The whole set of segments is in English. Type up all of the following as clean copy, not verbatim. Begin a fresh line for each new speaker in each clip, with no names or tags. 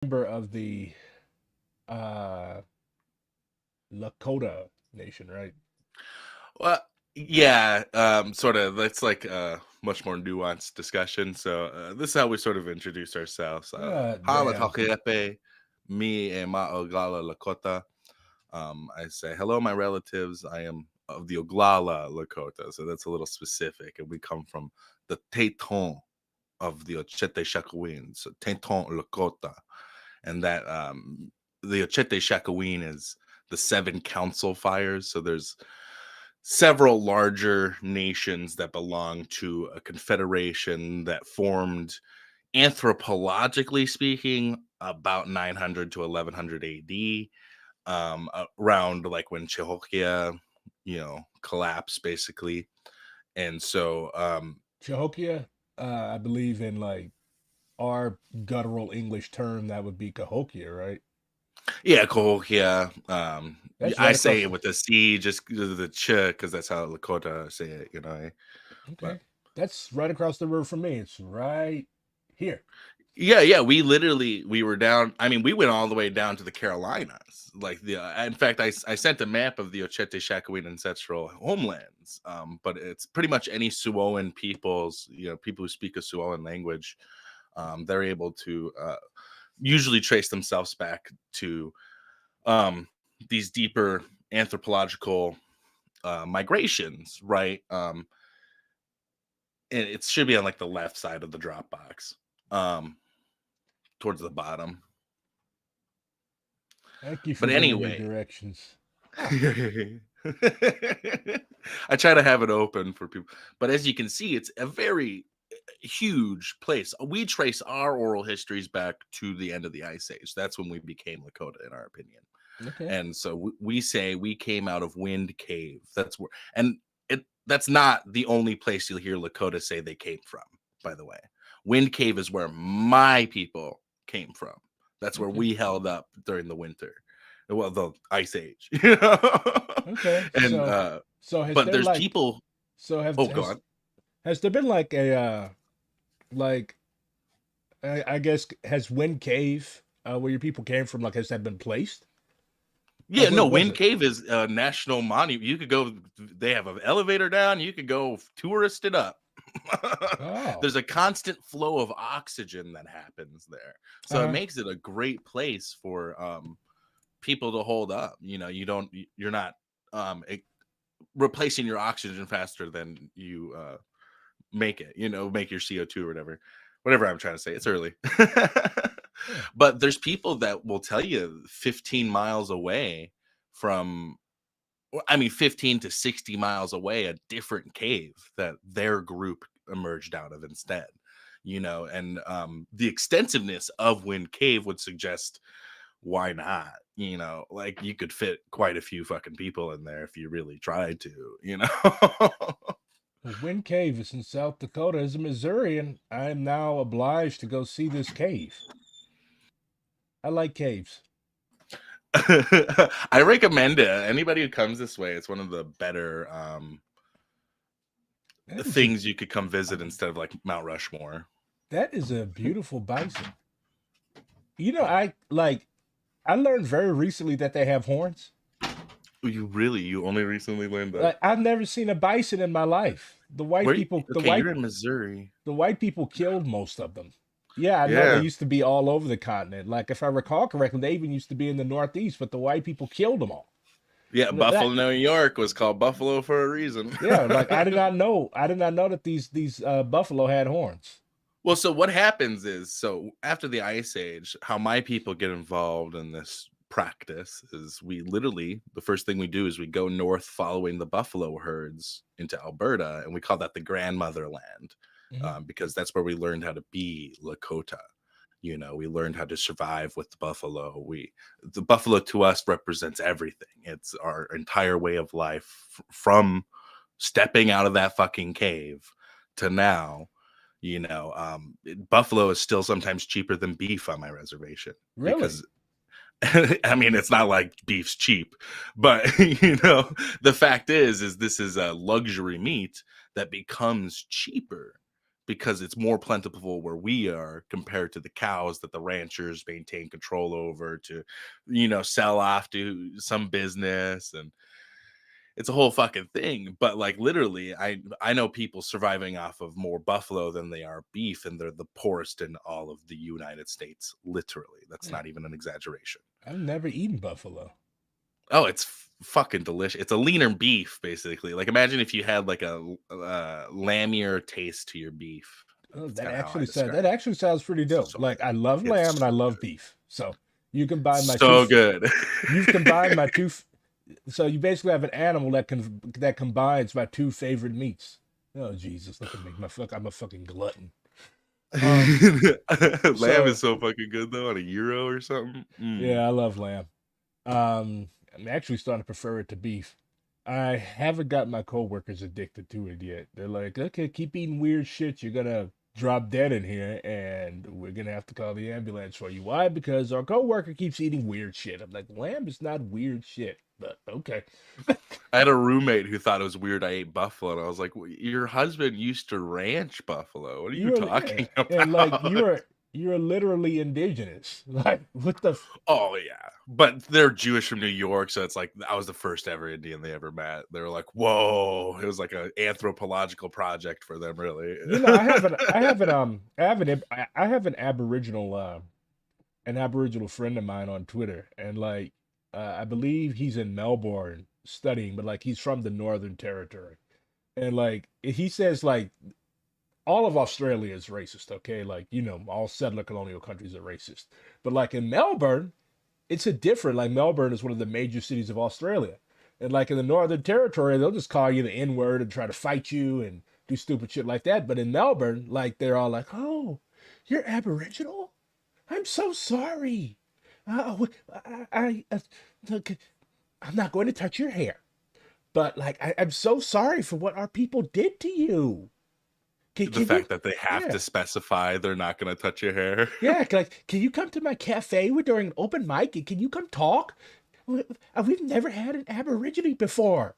Member of the uh Lakota nation, right?
Well, yeah, sort of. That's like a much more nuanced discussion. So this is how we sort of introduce ourselves. Hala
Damn.
Talkepe, me and Ma Oglala Lakota. I say hello, my relatives. I am of the Oglala Lakota, so that's a little specific, and we come from the Teton of the Ochete Shakawin, so Teton Lakota, and that the Ochete Shakawin is the seven council fires. So there's several larger nations that belong to a confederation that formed, anthropologically speaking, about 900 to 1100 AD, around like when Cahokia, collapsed basically. And so,
Cahokia, I believe in like our guttural English term that would be Cahokia, right?
yeah, Cahokia.
That's
I
right
say
across
it
the
with the C just because of the ch, because that's how Lakota say it. But
Okay. That's right across the river from me. It's right here.
yeah, yeah, we were down. I mean, we went all the way down to the Carolinas. Like in fact, I sent a map of the Ochete Shakawin ancestral homelands. But it's pretty much any Suoan peoples, people who speak a Suoan language. They're able to usually trace themselves back to um, these deeper anthropological migrations, right? And it should be on like the left side of the Dropbox, um, towards the bottom.
Thank you for
But
giving me
anyway,
directions. Huh.
I try to have it open for people, but as you can see, it's a very huge place. We trace our oral histories back to the end of the Ice Age. That's when we became Lakota, in our opinion.
Okay.
And so we say we came out of Wind Cave. That's where, and that's not the only place you'll hear Lakota say they came from. By the way, Wind Cave is where my people came from. That's where
Okay.
we held up during the winter, well, the Ice Age.
Okay.
And
So has
but
there
there's
like
people.
so have
Oh, God.
has there been like a like I guess has Wind Cave where your people came from, like, has that been placed?
Yeah,
Like, where
no,
was
Wind
it?
Cave is a national monument. You could go. They have an elevator down. You could go tourist it up.
Oh.
There's a constant flow of oxygen that happens there, so it
Uh-huh.
makes it a great place for people to hold up. You're not replacing your oxygen faster than you make it. Make your CO2 or whatever I'm trying to say. It's early.
Yeah.
But there's people that will tell you 15 miles away from, I mean, 15 to 60 miles away, a different cave that their group emerged out of instead. And the extensiveness of Wind Cave would suggest, why not? Like, you could fit quite a few fucking people in there if you really tried to.
Well, Wind Cave is in South Dakota. As a Missourian, I am now obliged to go see this cave. I like caves.
I recommend it. Anybody who comes this way, it's one of the better
That is a
things you could come visit instead of like Mount Rushmore.
that is a beautiful bison. I learned very recently that they have horns.
You only recently learned that?
Like, I've never seen a bison in my life.
Where? Okay, you're in Missouri.
The white people killed most of them. Yeah, I know they
Yeah,
used to be all over the continent. Like, if I recall correctly, they even used to be in the Northeast, but the white people killed them all.
yeah.
That
Buffalo, New York was called Buffalo for a reason.
Yeah, like I did not know that these buffalo had horns.
Well, so what happens is, so after the Ice Age, how my people get involved in this practice is, the first thing we do is we go north following the buffalo herds into Alberta, and we call that the grandmother land,
Mhm.
because that's where we learned how to be Lakota. We learned how to survive with the buffalo. The buffalo to us represents everything. It's our entire way of life, from stepping out of that fucking cave to now. Buffalo is still sometimes cheaper than beef on my reservation,
Really?
because I mean, it's not like beef's cheap, but the fact is this is a luxury meat that becomes cheaper because it's more plentiful where we are compared to the cows that the ranchers maintain control over to, sell off to some business. And it's a whole fucking thing. But like literally, I know people surviving off of more buffalo than they are beef, and they're the poorest in all of the United States. Literally, that's
Yeah.
not even an exaggeration.
I've never eaten buffalo.
Oh, it's fucking delicious. It's a leaner beef, basically. Like imagine if you had like a lambier taste to your beef.
Oh,
That's kind of how I describe
that
it.
actually sounds pretty dope.
So
Like I love
good. It's
lamb and I
so
love
good.
beef. So you combine my
So good.
you've combined my so you basically have an animal that combines my two favorite meats. Oh Jesus, look at me. I'm a fucking glutton. Um
Lamb is
so
so fucking good though on a gyro or something.
yeah, I love lamb. I'm actually starting to prefer it to beef. I haven't got my coworkers addicted to it yet. They're like, okay, keep eating weird shit. You're gonna drop dead in here, and we're gonna have to call the ambulance for you. Why? Because our coworker keeps eating weird shit. I'm like, lamb is not weird shit, but okay.
I had a roommate who thought it was weird I ate buffalo, and I was like, "Your husband used to ranch buffalo. What are you
You're yeah,
talking
and like
about?"
you're literally indigenous. Like what the
Oh yeah, but they're Jewish from New York, so it's like I was the first ever Indian they ever met. They were like, "Whoa!" It was like an anthropological project for them, really.
I have an Aboriginal friend of mine on Twitter, and like I believe he's in Melbourne studying, but like he's from the Northern Territory, and like he says like all of Australia is racist, okay? Like all settler colonial countries are racist, but like in Melbourne, it's a different. Like Melbourne is one of the major cities of Australia, and like in the Northern Territory, they'll just call you the N word and try to fight you and do stupid shit like that. But in Melbourne, like they're all like, "Oh, you're Aboriginal? I'm so sorry. Look, I'm not going to touch your hair, but like I'm so sorry for what our people did to you.
The
Can you?
fact that they have
Yeah,
to specify they're not going to touch your hair.
yeah. Can you come to my cafe during an open mic and can you come talk? We've never had an Aborigine before,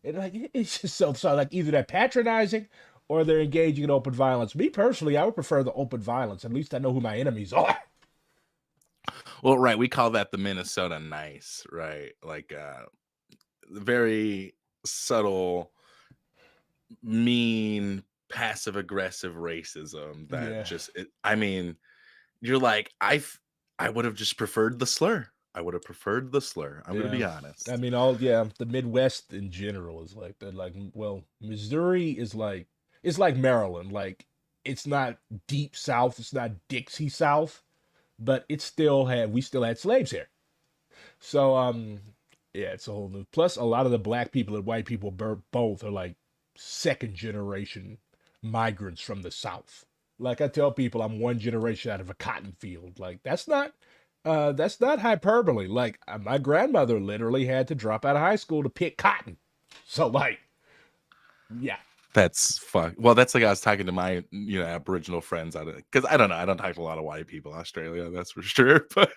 and like it's just so like either they're patronizing or they're engaging in open violence. Me personally, I would prefer the open violence. At least I know who my enemies are.
Well, right, we call that the Minnesota nice, right? Like very subtle, mean, passive aggressive racism that
Yeah.
just I mean, you're like, I would have just preferred the slur. I would have preferred the slur. I'm gonna
Yeah.
be
I
honest.
mean, the Midwest in general is like that. Like, well, Missouri is like it's like Maryland. Like, it's not deep South. It's not Dixie South, but we still had slaves here. So, yeah, it's a whole new. Plus, a lot of the black people and white people both are like second generation migrants from the South. Like I tell people, I'm one generation out of a cotton field. Like that's not hyperbole. Like my grandmother literally had to drop out of high school to pick cotton. So like, yeah,
That's fuck. Well, that's like I was talking to my Aboriginal friends out of because I don't know. I don't talk to a lot of white people in Australia, that's for sure. But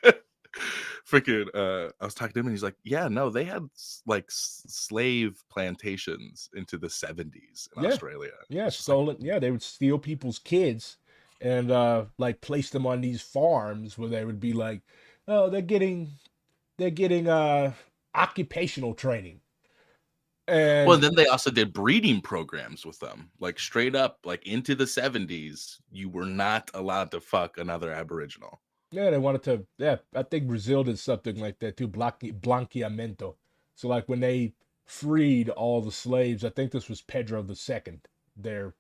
freaking, I was talking to him and he's like, "Yeah, no, they had like slave plantations into the 70s in
yeah,
Australia."
yeah,
It's just like,
stolen. Yeah, they would steal people's kids and like place them on these farms where they would be like, oh, they're getting occupational training.
well,
And
and then they also did breeding programs with them, like straight up, like into the 70s. You were not allowed to fuck another Aboriginal.
yeah, they wanted to. Yeah, I think Brazil did something like that too. Blanqueamento. So like when they freed all the slaves, I think this was Pedro II, their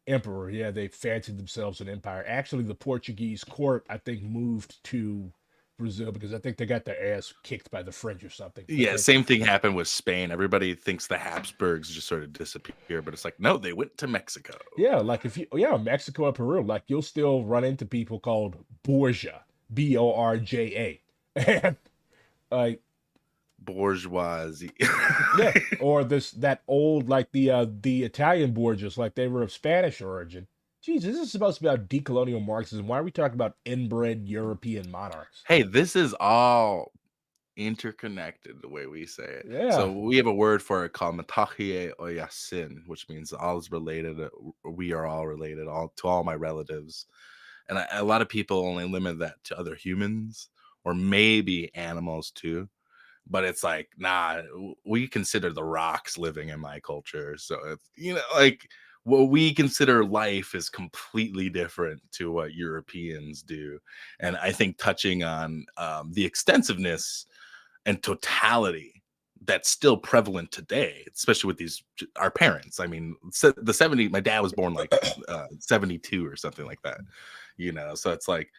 emperor. Yeah, they fancied themselves an empire. Actually, the Portuguese court, I think, moved to Brazil because I think they got their ass kicked by the French or something. But
Yeah, same thing happened with Spain. Everybody thinks the Habsburgs just sort of disappear, but it's like, no, they went to Mexico.
yeah, like if you yeah, Mexico and Peru, like you'll still run into people called Borgia, Borja, and like
Bourgeoisie.
yeah, or that old like the Italian Borgias, like they were of Spanish origin. Jesus, this is supposed to be about decolonial Marxism. Why are we talking about inbred European monarchs?
Hey, this is all interconnected the way we say it.
Yeah.
So we have a word for it called matahie oyasin, which means all is related. We are all related, all to all my relatives. And a lot of people only limit that to other humans or maybe animals too. But it's like, nah, we consider the rocks living in my culture. So it's, like what we consider life is completely different to what Europeans do. And I think touching on the extensiveness and totality that's still prevalent today, especially with our parents. I mean, the 70s, my dad was born like 72 or something like that, so it's like,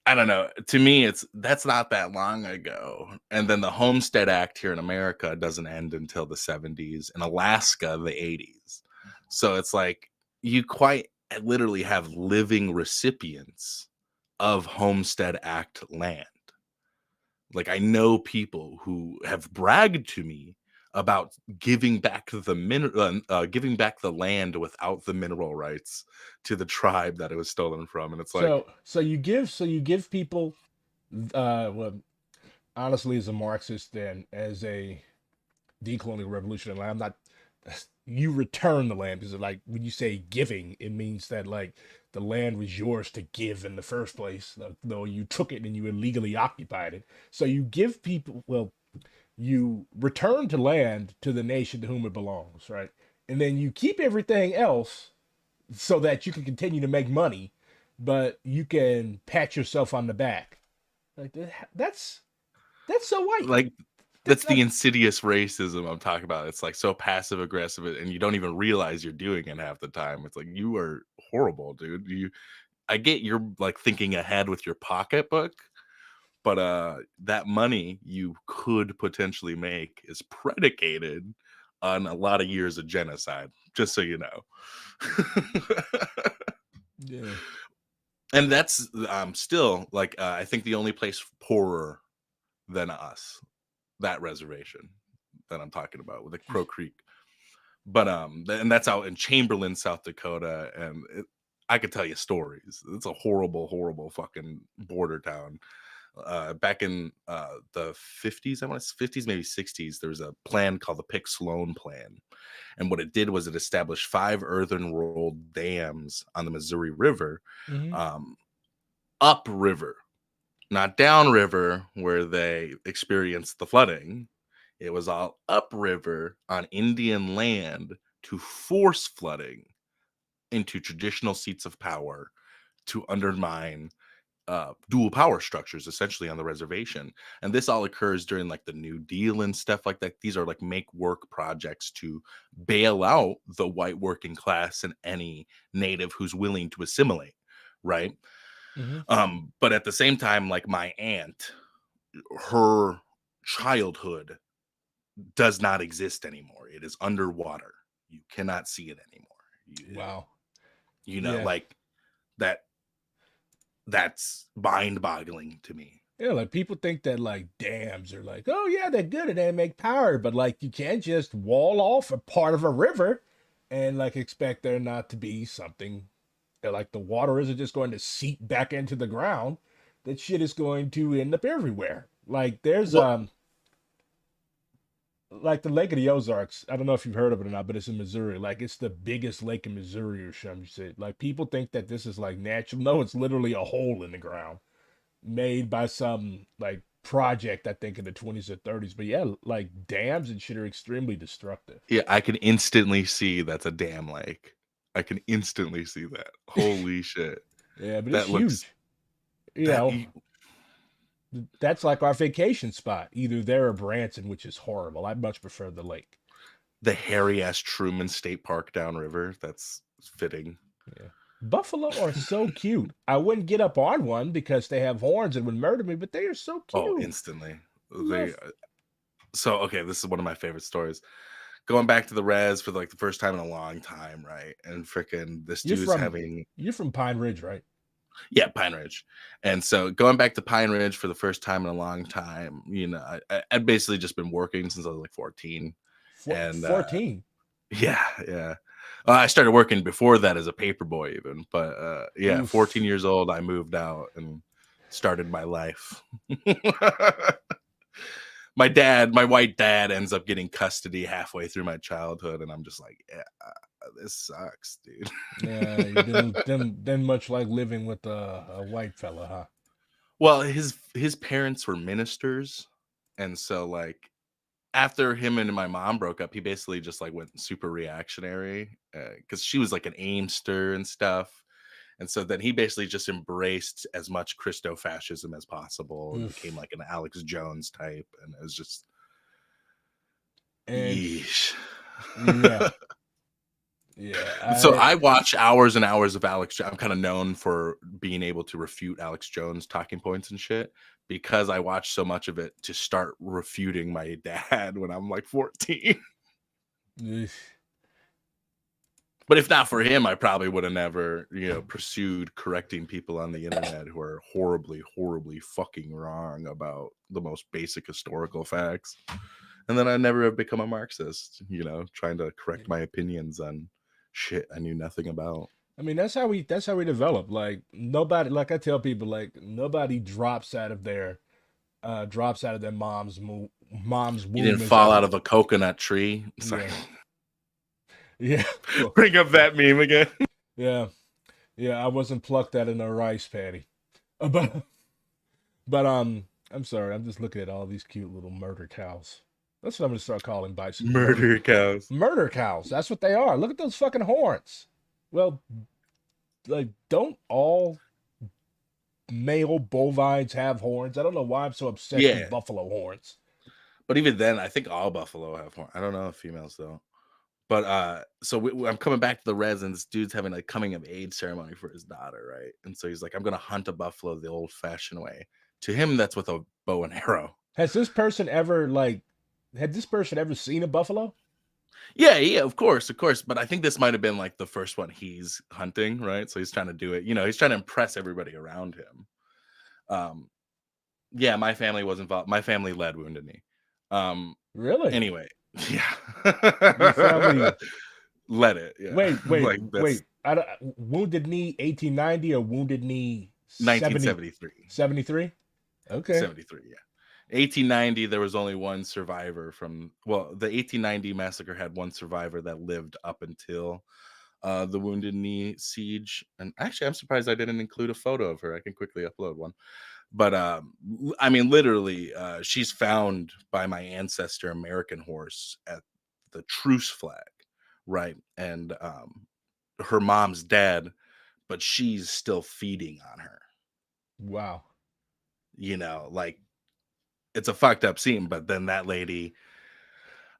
I don't know. To me, that's not that long ago. And then the Homestead Act here in America doesn't end until the 70s, in Alaska, the 80s. So it's like you quite literally have living recipients of Homestead Act land. Like, I know people who have bragged to me about giving back giving back the land without the mineral rights to the tribe that it was stolen from, and it's like,
So you give people, well, honestly, as a Marxist and as a decolonial revolutionary, I'm not. You return the land because, like, when you say giving, it means that like the land was yours to give in the first place, though you took it and you illegally occupied it. So you give people, well, you return to land to the nation to whom it belongs, right? And then you keep everything else so that you can continue to make money, but you can pat yourself on the back. Like that's that's so white.
like
That's
that's the
not.
insidious racism I'm talking about. It's like so passive aggressive, and you don't even realize you're doing it half the time. It's like, you are horrible, dude. I get you're like thinking ahead with your pocketbook, but that money you could potentially make is predicated on a lot of years of genocide, just so you know.
Yeah.
And that's still like, I think the only place poorer than us, that reservation that I'm talking about with the Crow Creek. But and that's out in Chamberlain, South Dakota, and I could tell you stories. It's a horrible, horrible fucking border town. Back in the 50s, I want to 50s, maybe 60s, there was a plan called the Pick Sloan Plan. And what it did was it established 5 earthen rolled dams on the Missouri River,
Hmm.
um, upriver, not downriver where they experienced the flooding. It was all upriver on Indian land to force flooding into traditional seats of power to undermine dual power structures essentially on the reservation. And this all occurs during like the New Deal and stuff like that. These are like make work projects to bail out the white working class and any native who's willing to assimilate, right?
Hmm.
But at the same time, like my aunt, her childhood does not exist anymore. It is underwater. You cannot see it anymore.
Wow. Yeah.
Like that. That's mind-boggling to me.
Yeah, like people think that like dams are like, oh yeah, they're good and they make power, but like you can't just wall off a part of a river and like expect there not to be something like the water isn't just going to seep back into the ground. That shit is going to end up everywhere. Like there's
Well,
like the Lake of the Ozarks. I don't know if you've heard of it or not, but it's in Missouri. Like it's the biggest lake in Missouri or some shit. Like people think that this is like natural. No, it's literally a hole in the ground made by some like project, I think in the 20s or 30s. But yeah, like dams and shit are extremely destructive.
yeah, I can instantly see that's a damn lake. I can instantly see that. Holy shit.
Yeah, but it's
That looks
huge. You
that
know, that's like our vacation spot, either there or Branson, which is horrible. I much prefer the lake.
the hairy ass Truman State Park downriver. That's fitting.
Yeah. Buffalo are so cute. I wouldn't get up on one because they have horns and would murder me, but they are so
Oh,
cute.
instantly. They
Love.
so okay, this is one of my favorite stories. Going back to the res for like the first time in a long time, right? And freaking this
You're
dude's
from
having,
you're from Pine Ridge, right?
yeah, Pine Ridge. And so going back to Pine Ridge for the first time in a long time, I'd basically just been working since I was like 14. And
14.
yeah, yeah. I started working before that as a paper boy even, but yeah, 14
Oof.
years old, I moved out and started my life. my white dad ends up getting custody halfway through my childhood, and I'm just like, yeah, this sucks, dude.
Yeah, you didn't much like living with a white fella, huh?
Well, his parents were ministers, and so like after him and my mom broke up, he basically just like went super reactionary because she was like an aimster and stuff. And so then he basically just embraced as much Christo fascism as possible and became
Oof.
like an Alex Jones type. And it was just,
And
yeesh.
yeah, yeah,
So
I
I watch hours and hours of Alex. I'm kind of known for being able to refute Alex Jones talking points and shit because I watch so much of it to start refuting my dad when I'm like 14.
oof.
But if not for him, I probably would have never, pursued correcting people on the internet who are horribly, horribly fucking wrong about the most basic historical facts. And then I'd never have become a Marxist, trying to correct my opinions on shit I knew nothing about.
I mean, that's how we develop. Like nobody, like I tell people, like nobody drops out of their mom's
You didn't
womb as
fall
a
out of a coconut tree. Sorry.
yeah, yeah, well,
Bring up that meme again.
yeah, yeah. I wasn't plucked out of no rice paddy, but I'm sorry. I'm just looking at all these cute little murder cows. That's what I'm gonna start calling bison.
Murder cows.
Murder cows. That's what they are. Look at those fucking horns. Well, like, don't all male bovines have horns? I don't know why I'm so obsessed with
Yeah.
buffalo horns.
But even then, I think all buffalo have horn. I don't know if females though. But so I'm coming back to the res, and this dude's having a coming of age ceremony for his daughter, right? And so he's like, "I'm gonna hunt a buffalo the old-fashioned way." To him, that's with a bow and arrow.
Has this person ever had this person ever seen a buffalo?
Yeah, yeah, of course, of course. But I think this might have been like the first one he's hunting, right? So he's trying to do it. He's trying to impress everybody around him. Um, yeah, my family was involved. My family led Wounded Knee.
Really?
Anyway,
Your
yeah,
family?
let it. Yeah, like that's
I don't, Wounded Knee 1890 or Wounded Knee 70
1973.
73? Okay.
73, yeah. 1890, there was only one survivor the 1890 massacre had one survivor that lived up until the Wounded Knee siege. And actually, I'm surprised I didn't include a photo of her. I can quickly upload one. But I mean, literally, she's found by my ancestor American horse at the truce flag, right? And her mom's dead, but she's still feeding on her.
Wow.
Like it's a fucked up scene, but then that lady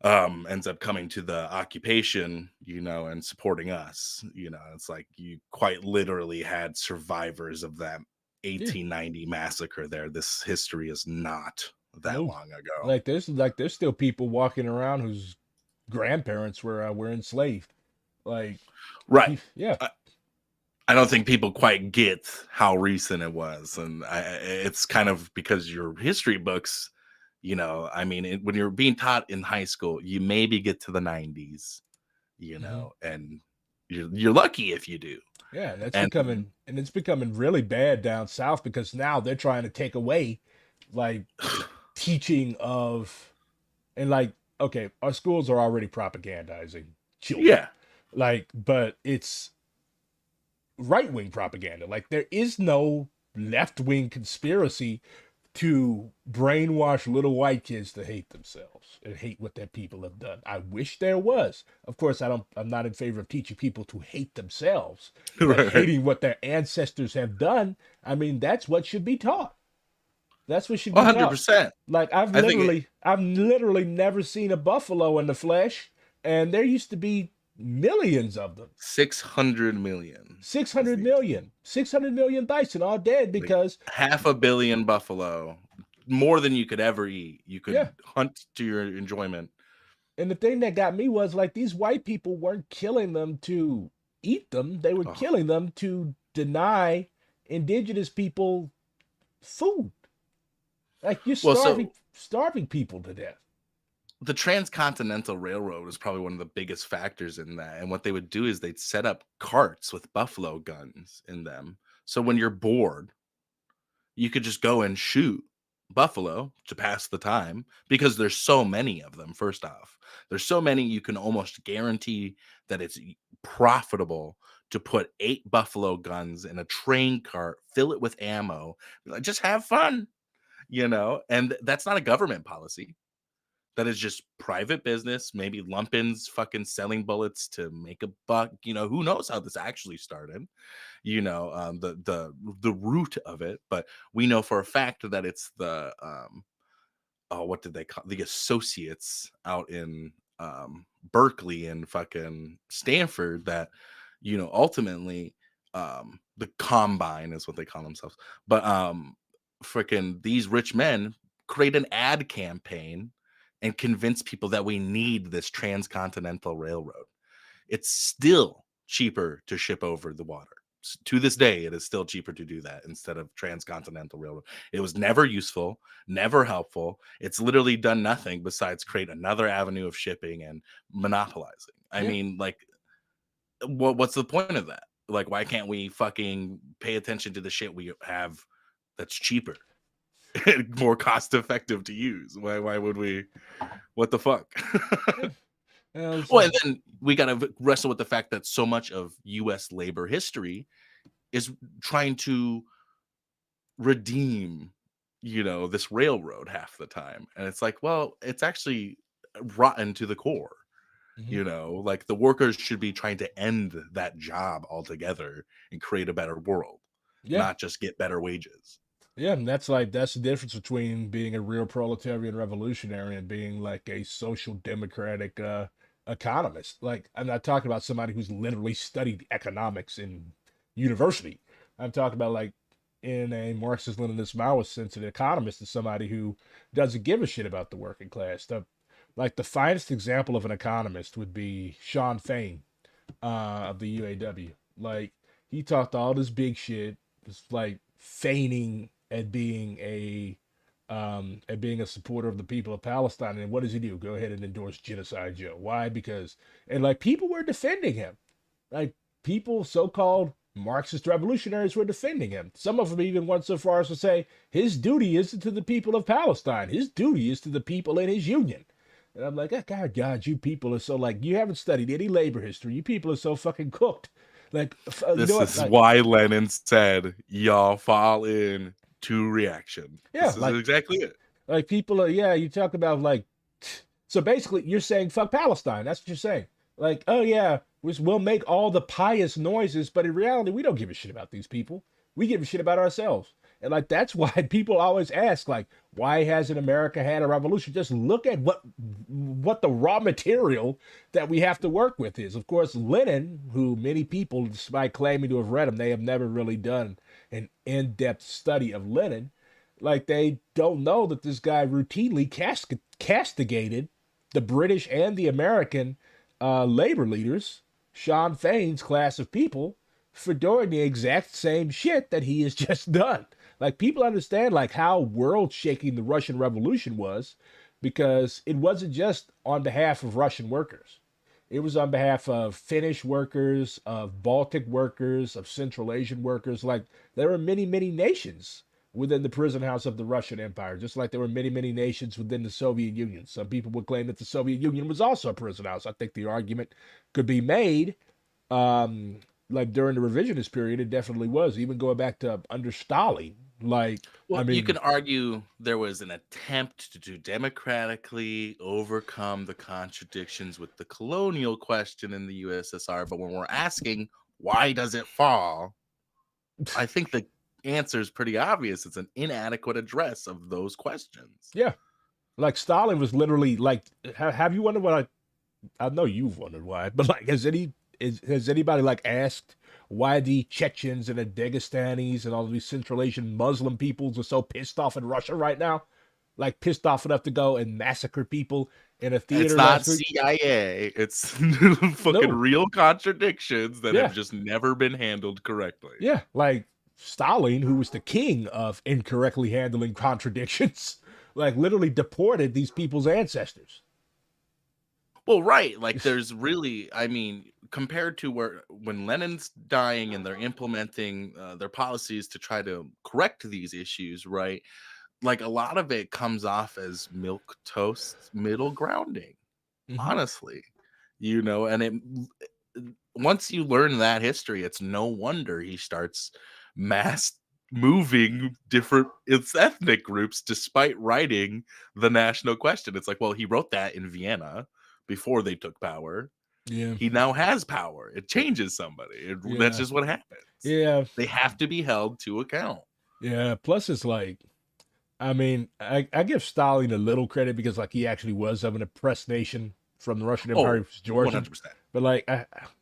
ends up coming to the occupation, and supporting us. It's like you quite literally had survivors of that
Yeah.
1890 massacre there. This history is not that
No.
long ago.
There's still people walking around whose grandparents were enslaved. Like
Right.
yeah.
I don't think people quite get how recent it was, and it's kind of because your history books, I mean, when you're being taught in high school, you maybe get to the 90s,
Mhm.
and you're lucky if you do.
Yeah,
And
it's becoming really bad down south because now they're trying to take away like teaching of and like okay, our schools are already propagandizing children.
yeah,
But it's right-wing propaganda. Like there is no left-wing conspiracy to brainwash little white kids to hate themselves and hate what their people have done. I wish there was. Of course, I'm not in favor of teaching people to hate themselves, but
right.
hating what their ancestors have done, I mean, that's what should be taught. That's what should be taught.
100%.
Like
I think
I've literally never seen a buffalo in the flesh, and there used to be millions of them.
600 million
Six
is
hundred
the
million, 600 million bison all dead
like
because
half a billion buffalo, more than you could ever eat. You
yeah.
could hunt to your enjoyment.
And the thing that got me was like these white people weren't killing them to eat them. They were
Oh.
killing them to deny indigenous people food. Like you're
Well, so
starving people to death.
the Transcontinental Railroad was probably one of the biggest factors in that. And what they would do is they'd set up carts with buffalo guns in them. So when you're bored, you could just go and shoot buffalo to pass the time because there's so many of them. First off, there's so many you can almost guarantee that it's profitable to put 8 buffalo guns in a train cart, fill it with ammo, like, just have fun, and that's not a government policy. That is just private business, maybe Lumpins fucking selling bullets to make a buck. Who knows how this actually started, the root of it. But we know for a fact that it's the oh, what did they call the associates out in Berkeley and fucking Stanford that ultimately the combine is what they call themselves. But freaking these rich men create an ad campaign and convince people that we need this transcontinental railroad. It's still cheaper to ship over the water. To this day, it is still cheaper to do that instead of transcontinental railroad. It was never useful, never helpful. It's literally done nothing besides create another avenue of shipping and monopolizing. I
Yeah.
mean, like, what's the point of that? Like, why can't we fucking pay attention to the shit we have that's cheaper and more cost effective to use? Why would we? What the fuck?
Yeah. Well,
Well, and then we gotta wrestle with the fact that so much of US labor history is trying to redeem, this railroad half the time. And it's like, well, it's actually rotten to the core.
mhm.
Like the workers should be trying to end that job altogether and create a better world,
Yeah.
not just get better wages.
Yeah, and that's the difference between being a real proletarian revolutionary and being like a social democratic economist. Like, I'm not talking about somebody who's literally studied economics in university. I'm talking about like in a Marxist Leninist Maoist sense, an economist is somebody who doesn't give a shit about the working class. The finest example of an economist would be Sean Fain of the UAW. Like, he talked all this big shit, just like feigning at being a supporter of the people of Palestine. And what does he do? Go ahead and endorse genocide Joe. Why? Because and like people were defending him. Like people, so-called Marxist revolutionaries were defending him. Some of them even went so far as to say his duty isn't to the people of Palestine. His duty is to the people in his union. And I'm like, oh, God, you people are so like, you haven't studied any labor history. You people are so fucking cooked. Like, you know
This
what?
is
Like,
why Lenin said, y'all fall in to reaction.
yeah,
This is exactly it.
like people are, yeah, you talk about like, so basically you're saying fuck Palestine. That's what you're saying. Like, oh yeah, we'll make all the pious noises, but in reality, we don't give a shit about these people. We give a shit about ourselves. And like that's why people always ask, like, why hasn't America had a revolution? Just look at what the raw material that we have to work with is. Of course, Lenin, who many people, despite claiming to have read him, they have never really done an in-depth study of Lenin. Like they don't know that this guy routinely castigated the British and the American labor leaders, Sean Fain's class of people, for doing the exact same shit that he has just done. Like people understand like how world shaking the Russian Revolution was, because it wasn't just on behalf of Russian workers. It was on behalf of Finnish workers, of Baltic workers, of Central Asian workers. Like there were many, many nations within the prison house of the Russian Empire, just like there were many, many nations within the Soviet Union. Some people would claim that the Soviet Union was also a prison house. I think the argument could be made. Um, like during the revisionist period, it definitely was. Even going back to under Stalin, like I
Well, you
mean,
can argue there was an attempt to democratically overcome the contradictions with the colonial question in the USSR, but when we're asking why does it fall, I think the answer is pretty obvious. It's an inadequate address of those questions.
yeah, like Stalin was literally like. Have you wondered what I know you've wondered why, but like, has anybody like asked why the Chechens and the Dagestanis and all of these Central Asian Muslim peoples are so pissed off in Russia right now? Like pissed off enough to go and massacre people in a
It's
theater
not
last week?
CIA. It's fucking
No.
real contradictions that have
Yeah.
just never been handled correctly.
Yeah. Like Stalin, who was the king of incorrectly handling contradictions, like literally deported these people's ancestors.
Well, right. Like there's really, I mean, compared to where when Lenin's dying and they're implementing their policies to try to correct these issues, right? like a lot of it comes off as milk toast middle grounding,
Hmm.
honestly. And it once you learn that history, it's no wonder he starts mass moving different its ethnic groups despite writing the national question. It's like, well, he wrote that in Vienna before they took power.
Yeah,
He now has power. It changes somebody. That's
yeah,
just what happens.
yeah,
They have to be held to account.
yeah. Plus, it's like, I mean, I give Stalin a little credit because like he actually was of an oppressed nation from the Russian Empire. He
Oh,
was Georgian,
100%.
but like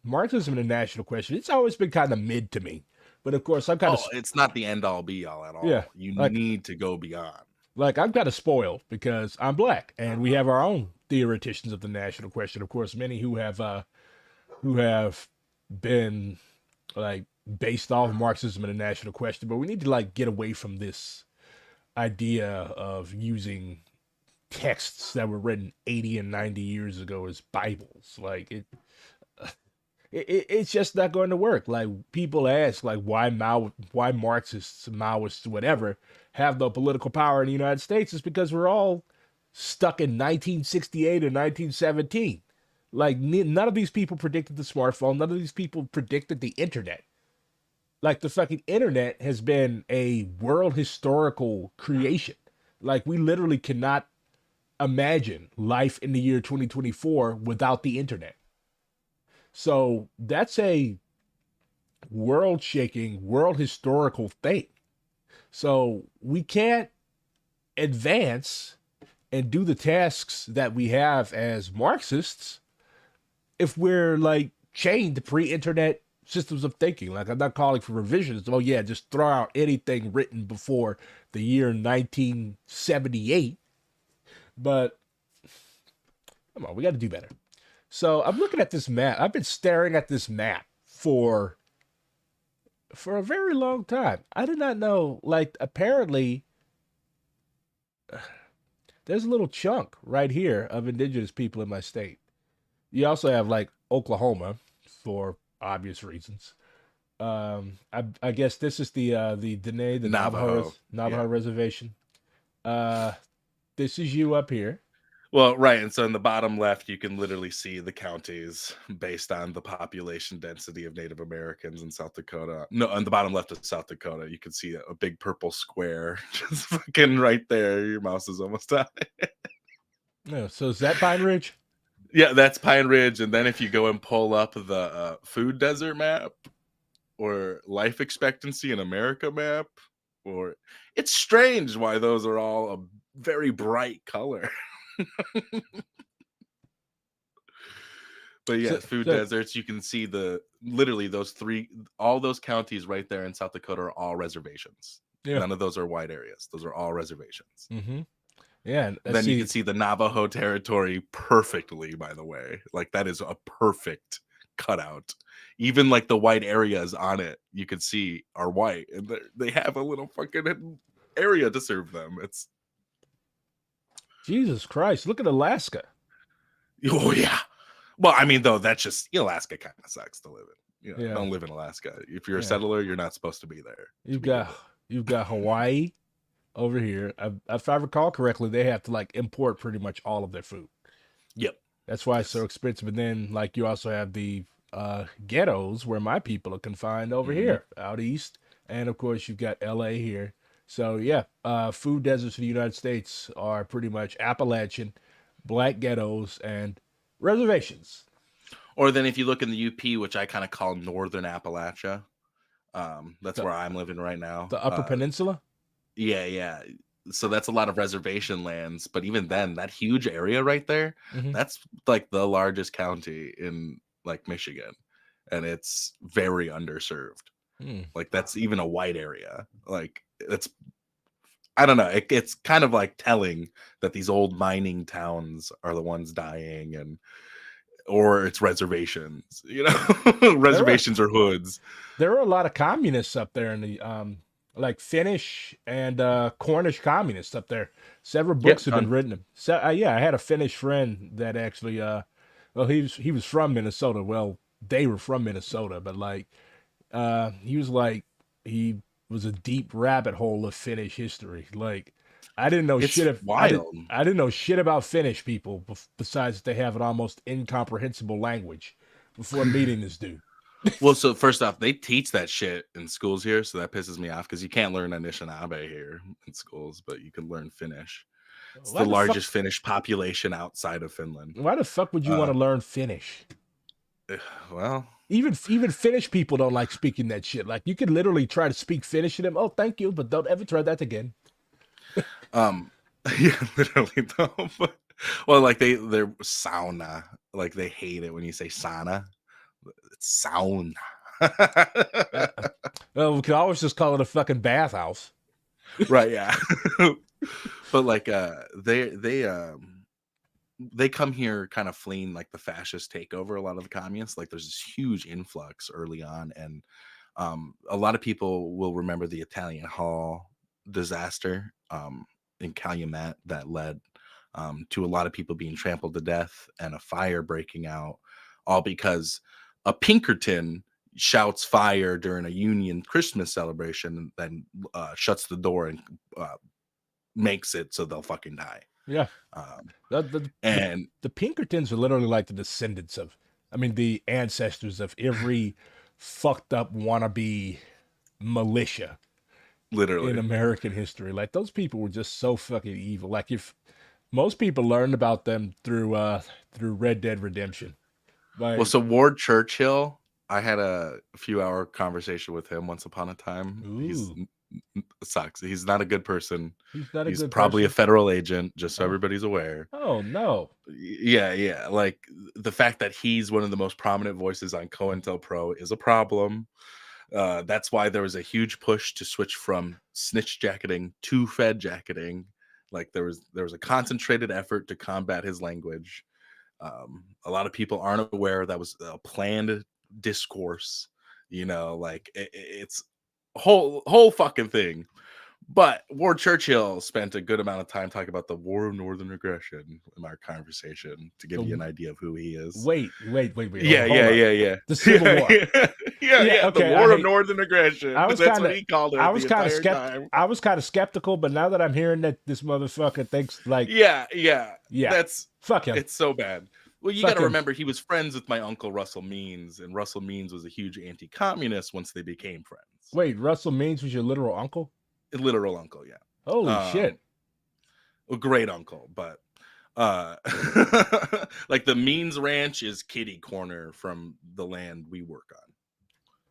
Marxism and the national question, it's always been kind of mid to me. But of course, I'm kind of
Oh, it's not the end all be all at
yeah,
all. You
like
need to go beyond.
I'm kind of spoiled because I'm black and we have our own theoreticians of the national question. Of course, many who have been like based off Marxism and the national question, but we need to like get away from this idea of using texts that were written 80 and 90 years ago as Bibles. Like it's just not going to work. Like people ask like why Marxists, Maoists, whatever have no political power in the United States. It's because we're all stuck in 1968 or 1917. Like none of these people predicted the smartphone. None of these people predicted the internet. Like the fucking internet has been a world historical creation. Like we literally cannot imagine life in the year 2024 without the internet. So that's a world shaking, world historical thing. So we can't advance and do the tasks that we have as Marxists if we're like chained to pre internet systems of thinking. Like, I'm not calling for revisions. Oh, yeah, just throw out anything written before the year 1978. But come on, we got to do better. So I'm looking at this map. I've been staring at this map for a very long time. I did not know. Like, apparently, there's a little chunk right here of indigenous people in my state. You also have like Oklahoma, for obvious reasons. I guess this is the Dene, the
Navajo.
Navajo
Yeah.
reservation. Uh, this is you up here.
Well, right. And so in the bottom left, you can literally see the counties based on the population density of Native Americans in South Dakota. No, on the bottom left of South Dakota, you can see a big purple square just fucking right there. Your mouse is almost on it.
Yeah, so is that Pine Ridge?
Yeah, that's Pine Ridge. And then if you go and pull up the food desert map or life expectancy in America map, or it's strange why those are all a very bright color. But yeah,
So,
food
so
deserts, you can see literally those three, all those counties right there in South Dakota are all reservations.
yeah,
None of those are white areas. Those are all reservations.
mm-hmm. Yeah, and I
Then you can
see.
see the Navajo territory perfectly, by the way. Like that is a perfect cutout. Even like the white areas on it, you can see are white, and they have a little fucking area to serve them. It's
Jesus Christ! Look at Alaska.
oh yeah. Well, I mean, though, that's just Alaska kind of sucks to live in.
Yeah,
Don't live in Alaska. If you're a
yeah.
settler, you're not supposed to be there to
You've
begin
got
with.
you've got Hawaii over here. If I recall correctly, they have to like import pretty much all of their food.
Yep.
That's why it's so
Yes.
expensive. And then like you also have the ghettos where my people are confined over
Hmm.
here out east, and of course you've got L.A. here. So yeah, food deserts in the United States are pretty much Appalachian, black ghettos, and reservations.
Or then if you look in the UP, which I kind of call Northern Appalachia, that's
The
where I'm living right now.
the Upper Peninsula.
Yeah, yeah. So that's a lot of reservation lands. But even then, that huge area right there,
Mm-hmm.
that's like the largest county in like Michigan. And it's very underserved.
Hmm.
Like that's even a white area. Like it's I don't know. It's kind of like telling that these old mining towns are the ones dying, and or it's reservations,
There are
reservations or hoods.
there are a lot of communists up there in the like Finnish and Cornish communists up there. Several
Yep,
books have been
done.
written. So yeah, I had a Finnish friend that actually well he was from Minnesota. Well, they were from Minnesota, but like he was like he was a deep rabbit hole of Finnish history. Like I didn't know
It's
shit.
wild.
I didn't know shit about Finnish people besides they have an almost incomprehensible language before meeting this dude.
Well, so first off, they teach that shit in schools here, so that pisses me off because you can't learn Anishinaabe here in schools, but you can learn Finnish. It's
Why
the
the fuck?
largest Finnish population outside of Finland.
Why the fuck would you want
Uh,
to learn Finnish?
well,
Even Finnish people don't like speaking that shit. Like you could literally try to speak Finnish to them. Oh, thank you, but don't ever try that again.
yeah, literally though. But, well, like they're sauna, like they hate it when you say sauna. It's sauna.
Well, we could always just call it a fucking bathhouse.
Right, yeah. But like they come here kind of fleeing like the fascist takeover. A lot of the communists, like there's this huge influx early on, and a lot of people will remember the Italian Hall disaster in Calumet that led to a lot of people being trampled to death and a fire breaking out, all because a Pinkerton shouts fire during a Union Christmas celebration and then shuts the door and makes it so they'll fucking die.
Yeah.
And
the Pinkertons are literally like the descendants of, I mean, the ancestors of every fucked up wannabe militia
literally
in American history. Like those people were just so fucking evil. Like if most people learned about them through Red Dead Redemption. Like,
well, so Ward Churchill, I had a few hour conversation with him once upon a time. He's sucks. He's not a good person. He's probably a federal agent, just so everybody's aware.
Oh no.
Yeah. Like the fact that he's one of the most prominent voices on COINTELPRO is a problem. That's why there was a huge push to switch from snitch jacketing to fed jacketing. Like there was a concentrated effort to combat his language. A lot of people aren't aware that was a planned discourse. Like it's a whole fucking thing. But Ward Churchill spent a good amount of time talking about the War of Northern Aggression in our conversation to give you an idea of who he is.
Wait.
Yeah.
The Civil War.
Yeah.
Okay,
the War of Northern Aggression. That's what he called it.
I was kind of skeptical, but now that I'm hearing that this motherfucker thinks like,
yeah.
That's fuck him.
It's so bad. Well, you got to remember he was friends with my uncle Russell Means, and Russell Means was a huge anti-communist once they became friends.
Wait, Russell Means was your literal uncle?
A literal uncle, yeah.
Holy shit.
A great uncle, but like the Means Ranch is kitty corner from the land we work on.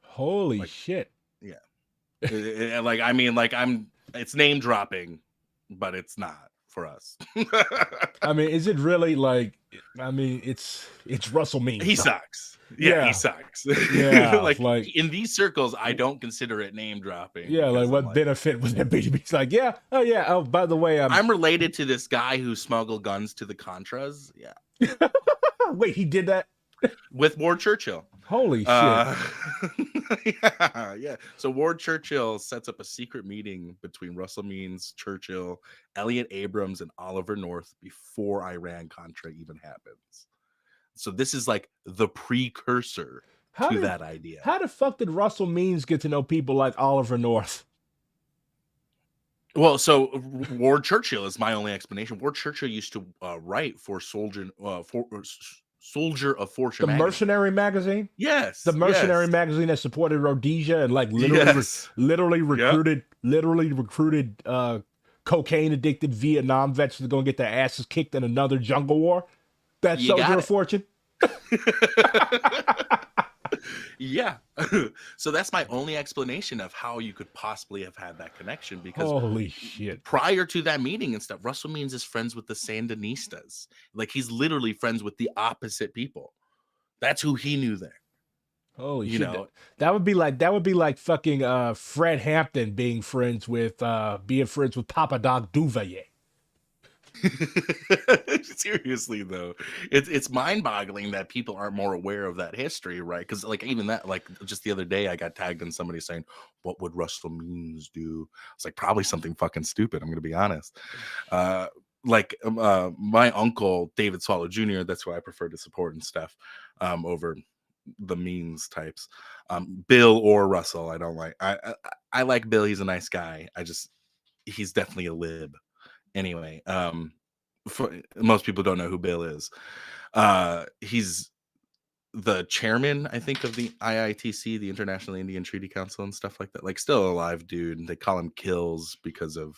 Holy shit.
Yeah. Like I mean, like it's name dropping, but it's not for us.
I mean, is it really like, I mean, it's Russell Means.
He sucks. Yeah, he sucks.
Yeah,
like in these circles, I don't consider it name dropping.
Yeah, like what benefit would that be? He's like, oh, by the way,
I'm related to this guy who smuggled guns to the Contras. Yeah.
Wait, he did that?
With Ward Churchill.
Holy shit.
Yeah. So Ward Churchill sets up a secret meeting between Russell Means, Churchill, Elliot Abrams, and Oliver North before Iran-Contra even happens. So this is like the precursor to that idea.
How the fuck did Russell Means get to know people like Oliver North?
Well, so Ward Churchill is my only explanation. Ward Churchill used to write for Soldier of Fortune.
The Mercenary magazine?
Yes.
The Mercenary magazine that supported Rhodesia and like literally recruited cocaine addicted Vietnam vets to go and get their asses kicked in another jungle war. That Soldier of Fortune.
Yeah. So that's my only explanation of how you could possibly have had that connection, because
holy shit,
prior to that meeting and stuff, Russell Means is friends with the Sandinistas. Like he's literally friends with the opposite people. That's who he knew there.
Holy shit. That would be like fucking Fred Hampton being friends with Papa Doc Duvalier.
Seriously though, it's mind-boggling that people aren't more aware of that history, right? Because like even that, like just the other day I got tagged in somebody saying, what would Russell Means do? It's like probably something fucking stupid, I'm gonna be honest. My uncle David Swallow Jr., that's who I prefer to support and stuff, over the Means types. Bill or Russell, I don't like. I like Bill, he's a nice guy. He's definitely a lib. Anyway, most people don't know who Bill is. He's the chairman, I think, of the IITC, the International Indian Treaty Council, and stuff like that. Like, still alive, dude. They call him Kills because of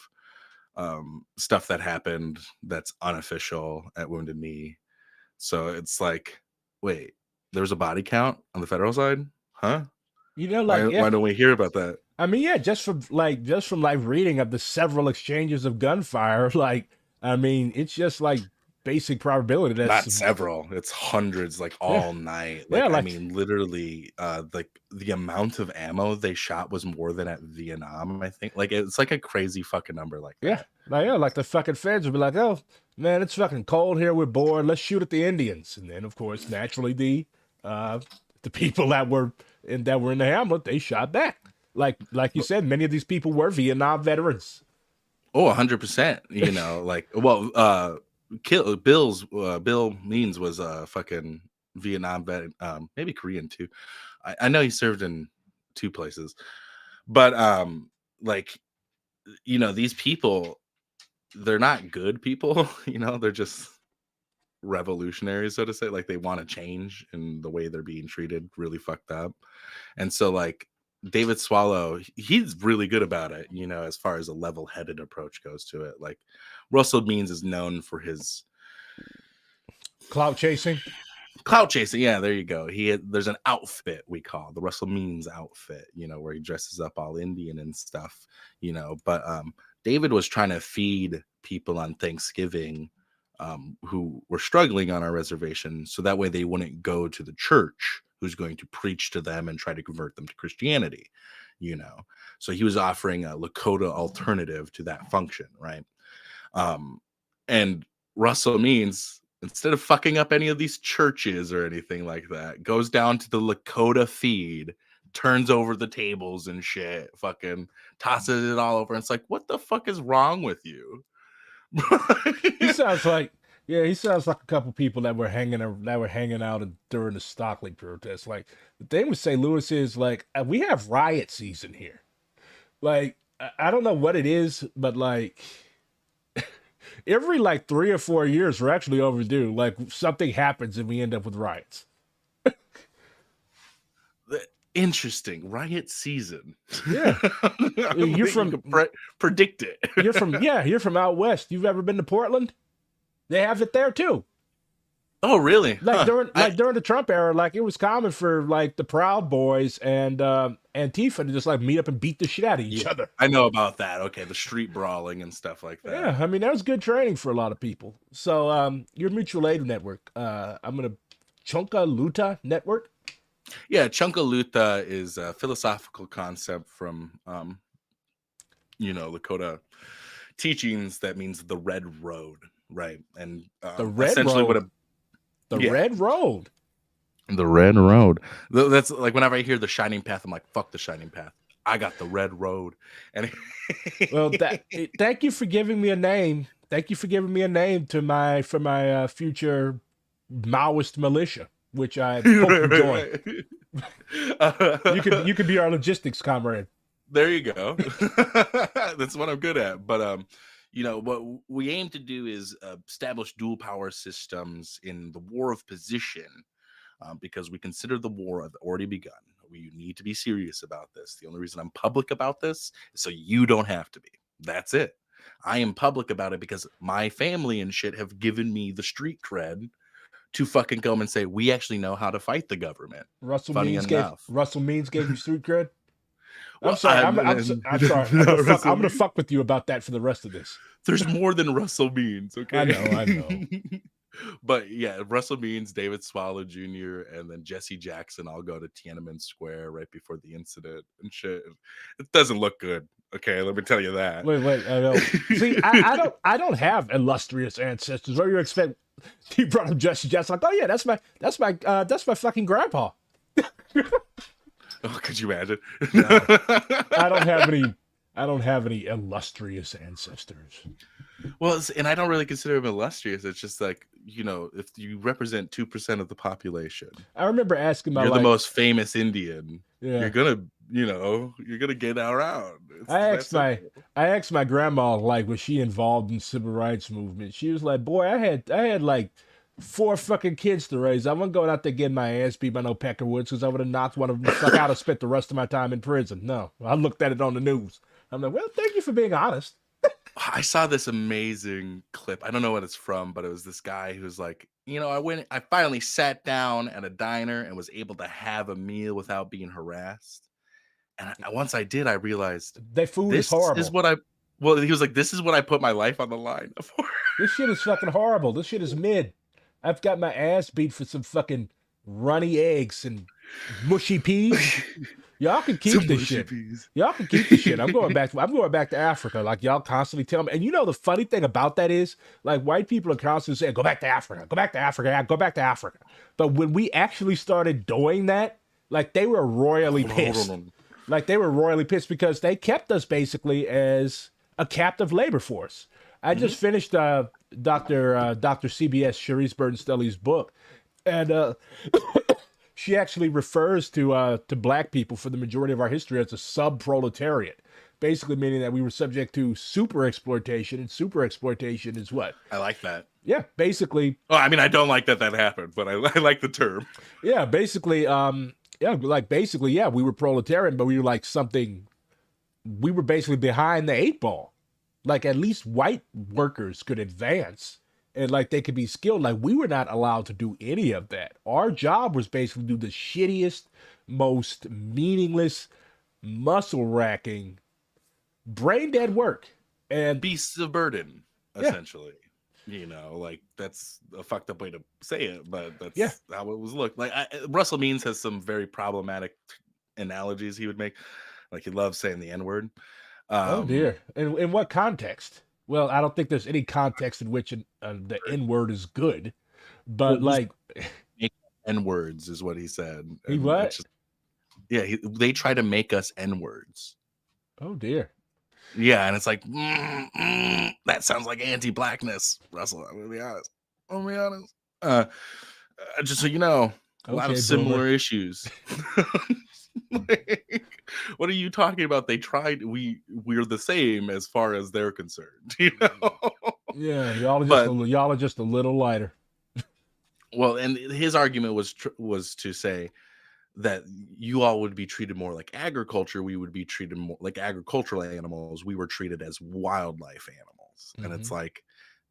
stuff that happened that's unofficial at Wounded Knee. So it's like, wait, there was a body count on the federal side, huh?
Like,
Why don't we hear about that?
I mean, yeah, just from reading of the several exchanges of gunfire, like, I mean, it's just like basic probability that's
Not several, it's hundreds, like
yeah,
all night.
yeah,
Like, I
like
mean, literally, like the amount of ammo they shot was more than at Vietnam, I think. Like, it's like a crazy fucking number like
yeah,
that.
like the fucking feds would be like, oh man, it's fucking cold here, we're bored, let's shoot at the Indians, and then of course, naturally, the people that were in the hamlet, they shot back. Like you said, many of these people were Vietnam veterans.
Oh, 100%. You know, like, well, Bill Means was a fucking Vietnam vet, maybe Korean too. I know he served in two places, but like, you know, these people, they're not good people. You know, they're just revolutionaries, so to say. Like, they want to change, and the way they're being treated really fucked up. And so, like, David Swallow, he's really good about it, you know, as far as a level-headed approach goes to it. Like, Russell Means is known for his
Clout chasing.
clout chasing. Yeah, there you go. There's an outfit we call the Russell Means outfit, you know, where he dresses up all Indian and stuff, you know. But David was trying to feed people on Thanksgiving who were struggling on our reservation, so that way they wouldn't go to the church who's going to preach to them and try to convert them to Christianity, you know. So he was offering a Lakota alternative to that function, right? And Russell Means, instead of fucking up any of these churches or anything like that, goes down to the Lakota feed, turns over the tables and shit, fucking tosses it all over. And it's like, what the fuck is wrong with you?
He sounds like he sounds like a couple people that were hanging out during the Stockley protest. Like the thing with St. Louis is like we have riot season here. Like I don't know what it is, but like every like 3 or 4 years we're actually overdue. Like something happens and we end up with riots.
Interesting. Riot season.
Yeah, you're from
predict it.
you're from out west. You've ever been to Portland? They have it there too.
Oh, really?
Like
Huh.
during the Trump era, like it was common for like the Proud Boys and Antifa to just like meet up and beat the shit out of each other.
I know about that. Okay, the street brawling and stuff like that.
Yeah, I mean that was good training for a lot of people. So your mutual aid network, I'm gonna Chunka Luta network.
Yeah, Chunkaluta is a philosophical concept from you know, Lakota teachings that means the red road, right? And
The red
essentially
road.
what a
Red road.
the red road. That's like whenever I hear the shining path, I'm like, fuck the shining path. I got the red road. And
Well, thank you for giving me a name. Thank you for giving me a name for my future Maoist militia, which I hope you join. You could be our logistics comrade.
There you go. That's what I'm good at. But you know, what we aim to do is establish dual power systems in the war of position, because we consider the war have already begun. We need to be serious about this. The only reason I'm public about this is so you don't have to be. That's it. I am public about it because my family and shit have given me the street cred to fucking come and say we actually know how to fight the government.
Russell
Funny
Means
enough.
gave you street cred.
Well,
I'm sorry. I'm sorry. I'm gonna fuck with you about that for the rest of this.
There's more than Russell Means, okay?
I know.
But yeah, Russell Means, David Swallow Jr., and then Jesse Jackson all go to Tiananmen Square right before the incident and shit. It doesn't look good. Okay, let me tell you that.
Wait. See, I don't have illustrious ancestors. What do you expect? He brought up Jesse Jackson. Like, oh yeah, that's my fucking grandpa.
Oh, could you imagine?
No, I don't have any illustrious ancestors.
Well, and I don't really consider him illustrious. It's just like, you know, if you represent 2% of the population,
I remember asking my
you're the most famous Indian.
Yeah.
you're gonna get around. It's
I
that
asked my
simple.
I asked my grandma, like, was she involved in civil rights movement? She was like, boy, I had like four fucking kids to raise. I wasn't going out there getting my ass beat by no Peckerwoods because I would have knocked one of them the fuck out and spent the rest of my time in prison. No, I looked at it on the news. I'm like, well, thank you for being honest.
I saw this amazing clip. I don't know what it's from, but it was this guy who's like, I finally sat down at a diner and was able to have a meal without being harassed. And once I did, I realized
That food is
this is
horrible.
what I. Well, he was like, "This is what I put my life on the line for."
This shit is fucking horrible. This shit is mid. I've got my ass beat for some fucking runny eggs and mushy peas. Y'all can keep
Some
this
mushy
shit.
peas.
Y'all can keep the shit. I'm going back to Africa. Like y'all constantly tell me. And you know the funny thing about that is, like white people are constantly saying, "Go back to Africa. Go back to Africa. Go back to Africa." But when we actually started doing that, like they were royally
Hold on, hold
pissed.
on.
Like they were royally pissed because they kept us basically as a captive labor force. I
Mhm.
just finished Dr. CBS Sharice Burton Stelly's book, and she actually refers to black people for the majority of our history as a sub-proletariat, basically meaning that we were subject to super exploitation, and super exploitation is what?
I like that.
Yeah, basically,
Well, I mean, I don't like that happened, but I like the term.
yeah, basically, yeah, we were proletarian, but we were like something. We were basically behind the eight ball. Like at least white workers could advance and like they could be skilled. Like we were not allowed to do any of that. Our job was basically do the shittiest, most meaningless, muscle racking, brain dead work. And
Beasts of burden,
yeah,
essentially. Like that's a fucked up way to say it, but
yeah.
that's how it was looked. Like Russell Means has some very problematic analogies he would make. Like he loves saying the N word.
Oh
Um,
dear. In what context? Well, I don't think there's any context in which the N word is good.
well,
But
we
like,
make N words is what he said,
he
and
what?
it's just yeah. They try to make us N words.
Oh dear.
Yeah, and it's like that sounds like anti-blackness, Russell. I'm gonna be honest. I'm gonna be honest. Just so you know, a lot of
Okay, boomer.
similar issues. Like, what are you talking about? They tried. We're the same as far as they're concerned,
Yeah,
But
y'all are just a little lighter.
well, and his argument was to say that you all would be treated more like agriculture. We would be treated more like agricultural animals. We were treated as wildlife animals, and it's
Hmm.
like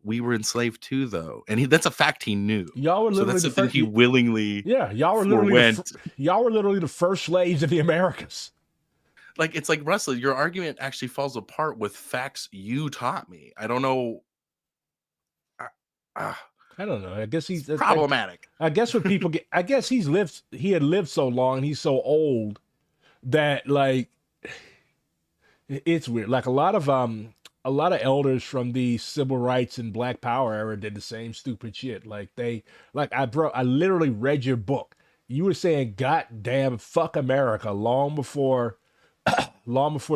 we were enslaved too, though, and that's a fact he knew.
Y'all were
So
literally
that's
the
the thing
first.
he willingly
Yeah,
forewent.
y'all were literally the first slaves of the Americas.
Like it's like Russell, your argument actually falls apart with facts you taught me. I don't know. Uh, uh,
I don't know. I guess
it's
he's.
problematic.
I guess what people get. I guess he's lived. He had lived so long. And he's so old that like it's weird. Like a lot of elders from the civil rights and Black Power era did the same stupid shit. I literally read your book. You were saying "God damn fuck America" long before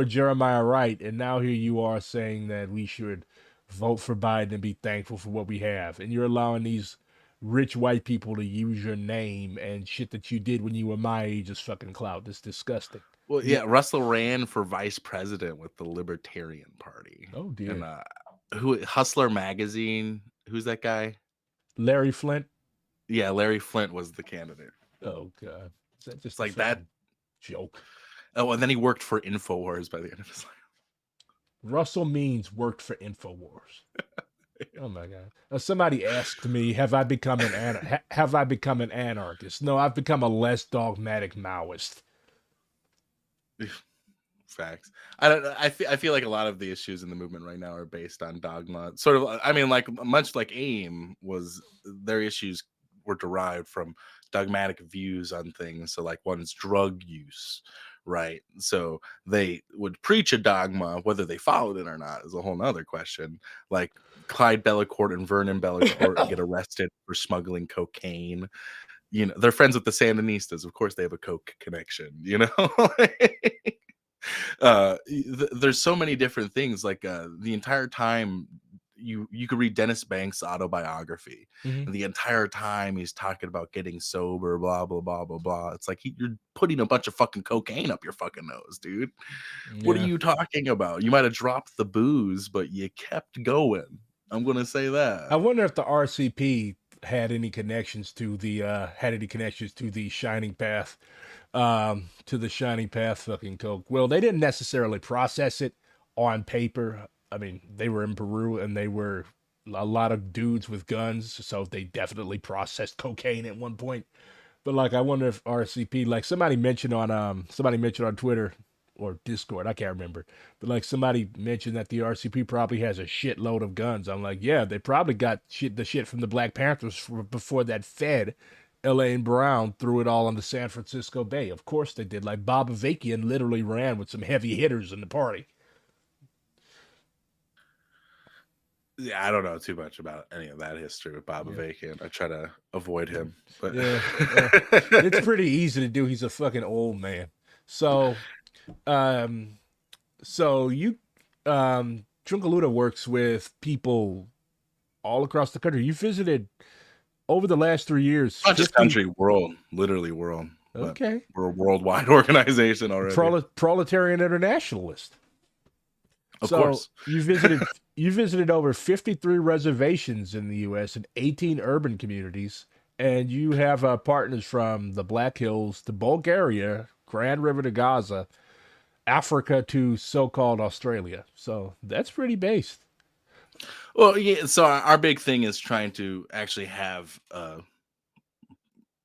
Jeremiah Wright, and now here you are saying that we should vote for Biden and be thankful for what we have, and you're allowing these rich white people to use your name and shit that you did when you were my age as fucking clout. That's disgusting.
Well,
You,
yeah, Russell ran for vice president with the Libertarian Party,
oh
and
dear,
who Hustler magazine? Who's that guy?
Larry Flint.
Yeah, Larry Flint was the candidate.
Oh god, is that
It's
just a
like that.
fucking joke?
Oh, and then he worked for Infowars by the end of his life.
Russell Means worked for Infowars. Oh my god! Somebody asked me, have I become an anarchist? No, I've become a less dogmatic Maoist.
Facts. I don't. I feel like a lot of the issues in the movement right now are based on dogma. Sort of. I mean, like much like AIM was, their issues were derived from dogmatic views on things. So, like one's drug use, right? So they would preach a dogma, whether they followed it or not is a whole nother question. Like Clyde Bellecourt and Vernon Bellecourt get arrested for smuggling cocaine. They're friends with the Sandinistas. Of course, they have a coke connection. There's so many different things. Like the entire time, you could read Dennis Banks' autobiography,
Mhm.
and the entire time he's talking about getting sober, blah blah blah blah blah. It's like you're putting a bunch of fucking cocaine up your fucking nose, dude. What are
Yeah.
you talking about? You might have dropped the booze, but you kept going. I'm gonna say
I
that.
wonder if the RCP had any connections to the Shining Path, fucking coke. Well, they didn't necessarily process it on paper. I mean, they were in Peru and they were a lot of dudes with guns, so they definitely processed cocaine at one point. But like, I wonder if RCP, like somebody mentioned on Twitter or Discord, I can't remember, but like somebody mentioned that the RCP probably has a shitload of guns. I'm like, yeah, they probably got the shit from the Black Panthers before that Fed, Elaine Brown threw it all on the San Francisco Bay. Of course they did. Like Bob Avakian literally ran with some heavy hitters in the party.
Yeah, I don't know too much about any of that history with Bob
Yeah,
Avakian. I try to avoid him, but
yeah. It's pretty easy to do. He's a fucking old man. So, um, So you, Truncaluda works with people all across the country. You visited over the last 3 years,
not just
50.
country, world, literally world. But
Okay.
we're a worldwide organization already.
Proletarian Internationalist.
Of
So
course.
you visited over 53 reservations in the U.S. and 18 urban communities, and you have partners from the Black Hills to Bulgaria, Grand River to Gaza, Africa to so-called Australia. So that's pretty based.
Well, yeah. So our big thing is trying to actually have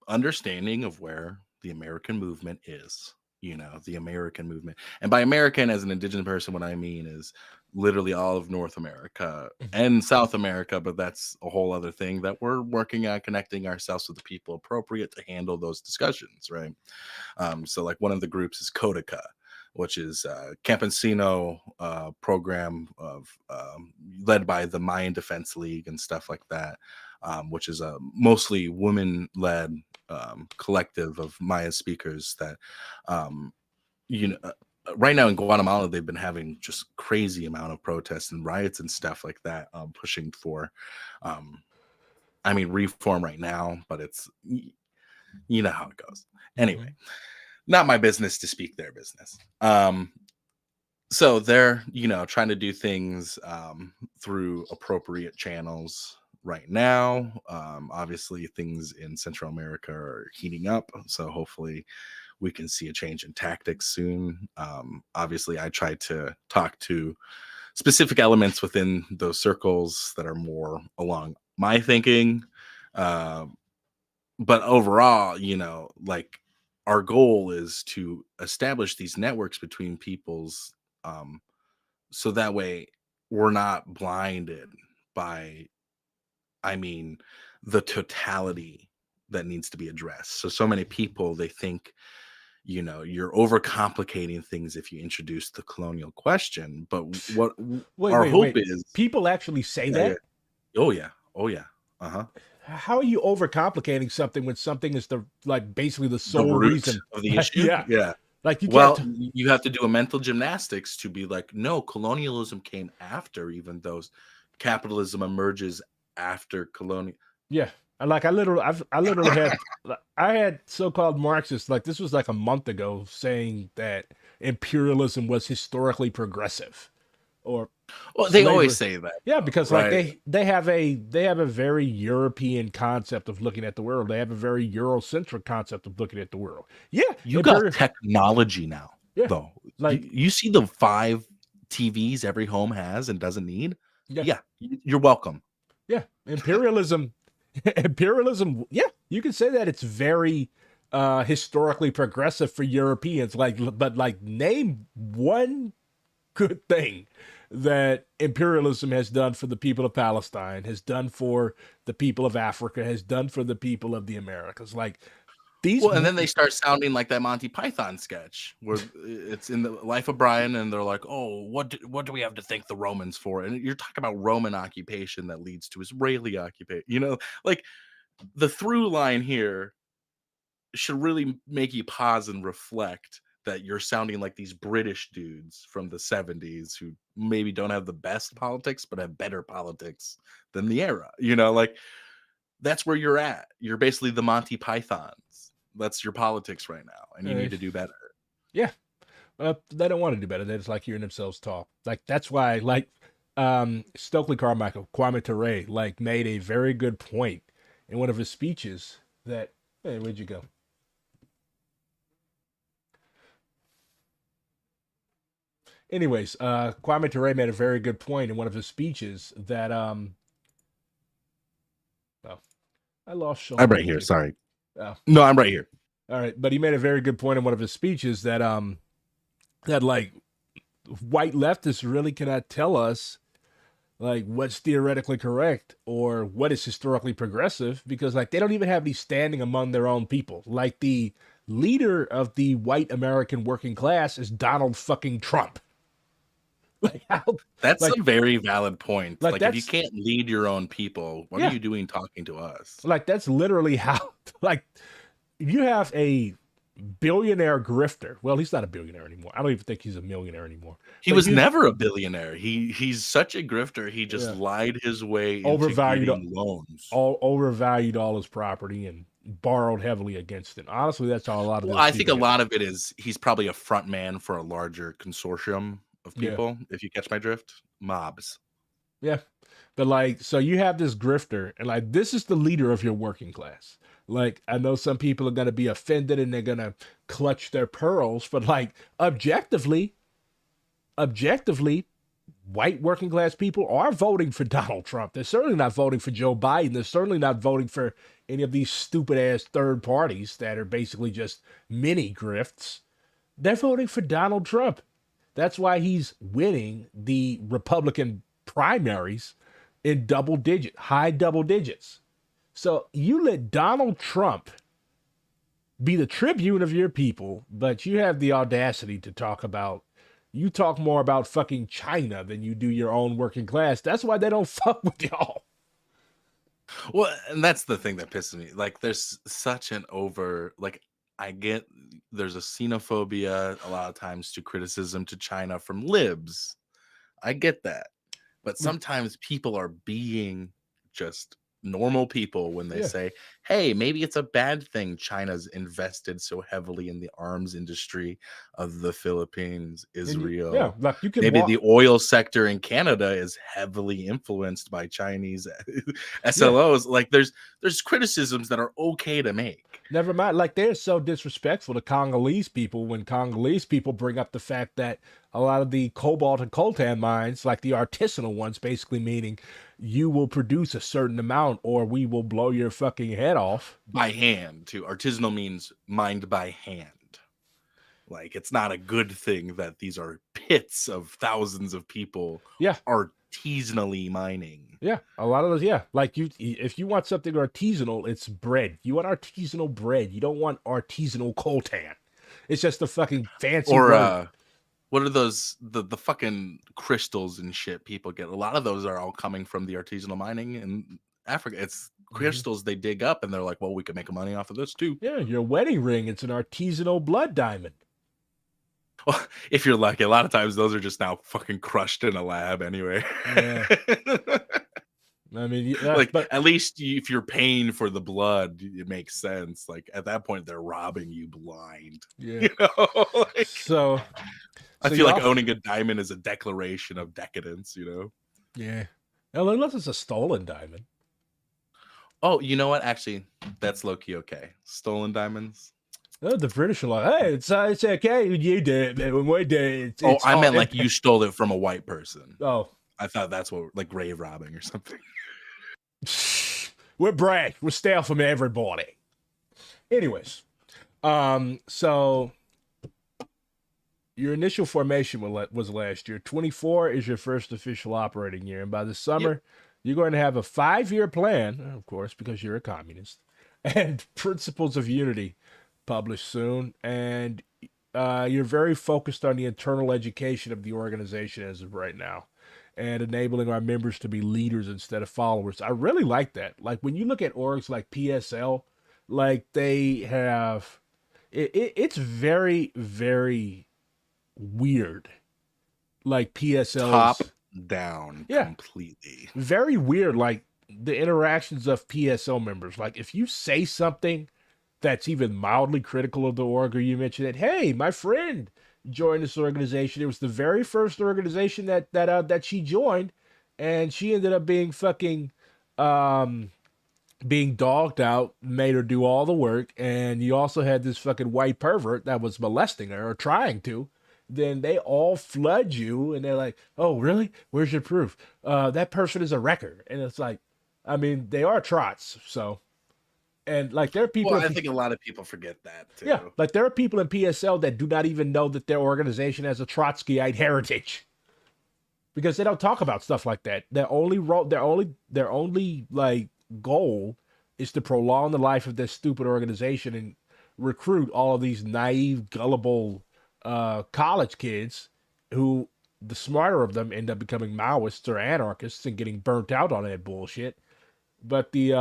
understanding of where the American movement is. You know, the American movement. And by American, as an indigenous person, what I mean is literally all of North America and South America, but that's a whole other thing that we're working on connecting ourselves with the people appropriate to handle those discussions, right? So, like, one of the groups is Codica, which is a Campesino program of led by the Mayan Defense League and stuff like that, which is a mostly women-led collective of Maya speakers that, um, you know. Right now in Guatemala, they've been having just crazy amount of protests and riots and stuff like that, pushing for, um, I mean, reform right now, but you know how it goes. Anyway,
Mhm.
not my business to speak their business. So they're, trying to do things through appropriate channels right now. Obviously, things in Central America are heating up. So hopefully, we can see a change in tactics soon. Obviously, I try to talk to specific elements within those circles that are more along my thinking. Uh, but overall, like, our goal is to establish these networks between people's, um so that way we're not blinded by, I mean, the totality that needs to be addressed. So many people, they think, you're overcomplicating things if you introduce the colonial question, but what
Wait,
our
wait,
hope
wait.
is.
People actually say
Yeah, yeah.
that?
Oh yeah, oh yeah. Uh-huh.
How are you overcomplicating something when something is the like basically the
The
sole
root
reason?
of the issue.
Yeah.
Yeah.
Like you can't.
Well, you have to do a mental gymnastics to be like, no, colonialism came after, even though capitalism emerges after colonial.
Yeah. I literally had so-called Marxists, like this was like a month ago, saying that imperialism was historically progressive or
Well, they always
slavery.
say that,
Yeah,
though,
because like
right?
they have a very European concept of looking at the world. They have a very Eurocentric concept of looking at the world. Yeah,
You got
imperial.
technology now,
Yeah,
though. You,
like
you see the 5 TVs every home has and doesn't need.
yeah,
Yeah, you're welcome.
yeah, imperialism. Imperialism. Yeah, you can say that it's very historically progressive for Europeans. Like, but like, name one good thing that imperialism has done for the people of Palestine, has done for the people of Africa, has done for the people of the Americas. Like these,
Well, and then they start sounding like that Monty Python sketch where it's in the Life of Brian, and they're like, "Oh, what do we have to thank the Romans for?" And you're talking about Roman occupation that leads to Israeli occupation. Like, the through line here should really make you pause and reflect that you're sounding like these British dudes from the 70s who maybe don't have the best politics, but have better politics than the era. Like that's where you're at. You're basically the Monty Pythons. That's your politics right now, and you
Uh,
need to do better.
yeah, they don't want to do better. They just like hearing themselves talk. Like that's why, like, Stokely Carmichael, Kwame Ture, like made a very good point in one of his speeches that. Hey, where'd you go? Anyways, Kwame Ture made a very good point in one of his speeches that oh, I lost
I'm right here.
Sungmanitu.
Sorry.
Oh,
No, I'm right here.
all right, but he made a very good point in one of his speeches that that like white leftists really cannot tell us like what's theoretically correct or what is historically progressive because like they don't even have any standing among their own people. Like the leader of the white American working class is Donald fucking Trump. Like how
That's
like
a very valid point.
like
Like, if you
that's
can't lead your own people, what are
yeah,
you doing talking to us?
like that's literally how like you have a billionaire grifter. Well, he's not a billionaire anymore. I don't even think he's a millionaire anymore.
He
But
was
you
never a billionaire. He's such a grifter. He just
yeah,
lied his way into
overvalued
getting loans.
all overvalued all his property and borrowed heavily against it. Honestly, that's how a lot of
Well,
those
I think
people
a
get.
lot of it is he's probably a front man for a larger consortium of
Yeah,
people, if you catch my drift. Mobs.
yeah. But like, so you have this grifter, and like, this is the leader of your working class. Like, I know some people are gonna be offended and they're gonna clutch their pearls, but like, objectively, white working class people are voting for Donald Trump. They're certainly not voting for Joe Biden. They're certainly not voting for any of these stupid ass third parties that are basically just mini grifts. They're voting for Donald Trump. That's why he's winning the Republican primaries in double digit, high double digits. So you let Donald Trump be the tribune of your people, but you have the audacity to you talk more about fucking China than you do your own working class. That's why they don't fuck with y'all.
Well, and that's the thing that pisses me. Like, there's such an like, I get there's a xenophobia a lot of times to criticism to China from libs. I get that. But sometimes people are being just normal people when they
Yeah.
say, hey, maybe it's a bad thing China's invested so heavily in the arms industry of the Philippines,
Yeah,
Israel.
like you can
Maybe the
walk.
oil sector in Canada is heavily influenced by Chinese
Yeah,
SLOs. Like, there's criticisms that are okay to make.
never mind. Like they're so disrespectful to Congolese people when Congolese people bring up the fact that a lot of the cobalt and coltan mines, like the artisanal ones, basically meaning you will produce a certain amount or we will blow your fucking head off.
By hand, too. Artisanal means mined by hand. Like, it's not a good thing that these are pits of thousands of people
Yeah,
artisanally mining.
yeah. A lot of those, yeah. Like if you want something artisanal, it's bread. You want artisanal bread. You don't want artisanal coltan. It's just a fucking fancy
Or
word.
what are those the fucking crystals and shit people get? A lot of those are all coming from the artisanal mining in Africa. It's
Mhm.
crystals they dig up and they're like, well, we can make money off of this too.
Yeah, your wedding ring, it's an artisanal blood diamond.
Well, if you're lucky, a lot of times those are just now fucking crushed in a lab anyway.
Yeah. I mean, yeah,
Like,
but
at least if you're paying for the blood, it makes sense. Like, at that point, they're robbing you blind.
yeah.
You know, like,
So,
I
so
feel like
y'all,
owning a diamond is a declaration of decadence.
yeah. Well, unless it's a stolen diamond.
Oh, you know what? Actually, that's low key okay. Stolen diamonds.
Oh, the British are like, hey, it's okay. You did it, man. When we did it,
Oh,
it's
I
all.
meant like you stole it from a white person.
Oh,
I thought that's what, like, grave robbing or something.
we're brag. We're steal from everybody. Anyways, so your initial formation was last year. 24 is your first official operating year, and by the summer,
Yep.
you're going to have a 5-year plan, of course, because you're a communist, and principles of unity published soon. And you're very focused on the internal education of the organization as of right now and enabling our members to be leaders instead of followers. I really like that. Like when you look at orgs like PSL, like they have It's very, very weird. Like
Top
PSLs.
down
Yeah,
completely.
very weird. Like the interactions of PSL members. Like if you say something that's even mildly critical of the org, or you mention that, hey, my friend joined this organization. It was the very first organization that she joined, and she ended up being fucking um being dogged out, made her do all the work, and you also had this fucking white pervert that was molesting her or trying to. Then they all flood you, and they're like, "Oh, really? Where's your proof? That person is a wrecker." And it's like, I mean, they are trots, so and like there are
Well,
people in
I think a lot of people forget that
yeah,
too.
like there are people in PSL that do not even know that their organization has a Trotskyite heritage because they don't talk about stuff like that. Their only like goal is to prolong the life of this stupid organization and recruit all of these naive, gullible college kids who the smarter of them end up becoming Maoists or anarchists and getting burnt out on that bullshit. But the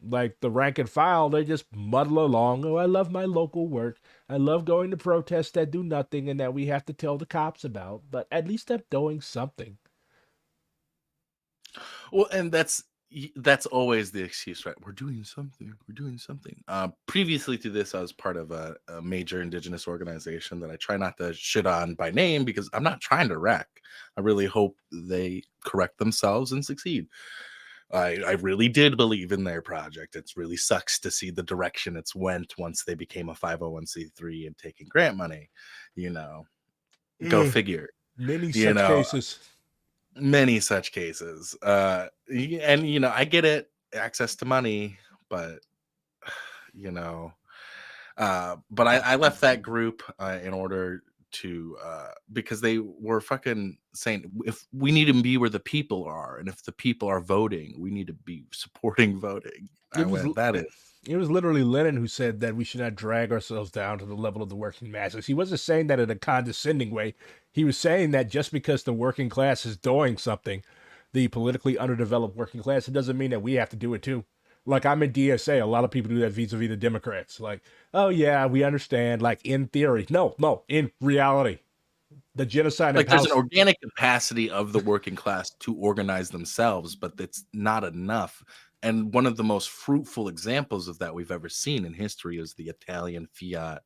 like the rank and file, they just muddle along. Oh, I love my local work. I love going to protests that do nothing and that we have to tell the cops about. But at least I'm doing something.
Well, and that's always the excuse, right? We're doing something. We're doing something. Previously to this, I was part of a major indigenous organization that I try not to shit on by name because I'm not trying to wreck. I really hope they correct themselves and succeed. I really did believe in their project. It really sucks to see the direction it's went once they became a 501c3 and taking grant money. You know, go
Mm,
figure.
many
You
such
know,
cases.
many such cases. And I get it, access to money, but you know, but I left that group in order to because they were fucking saying if we need to be where the people are, and if the people are voting, we need to be supporting voting. I
It was
went, that is
it was literally Lenin who said that we should not drag ourselves down to the level of the working masses. He wasn't saying that in a condescending way. He was saying that just because the working class is doing something, the politically underdeveloped working class, it doesn't mean that we have to do it too. Like I'm in DSA, a lot of people do that vis-a-vis the Democrats. Like, oh yeah, we understand. Like in theory, no, in reality, the genocide in
like there's an
Palestine.
organic capacity of the working class to organize themselves, but that's not enough. And one of the most fruitful examples of that we've ever seen in history is the Italian Fiat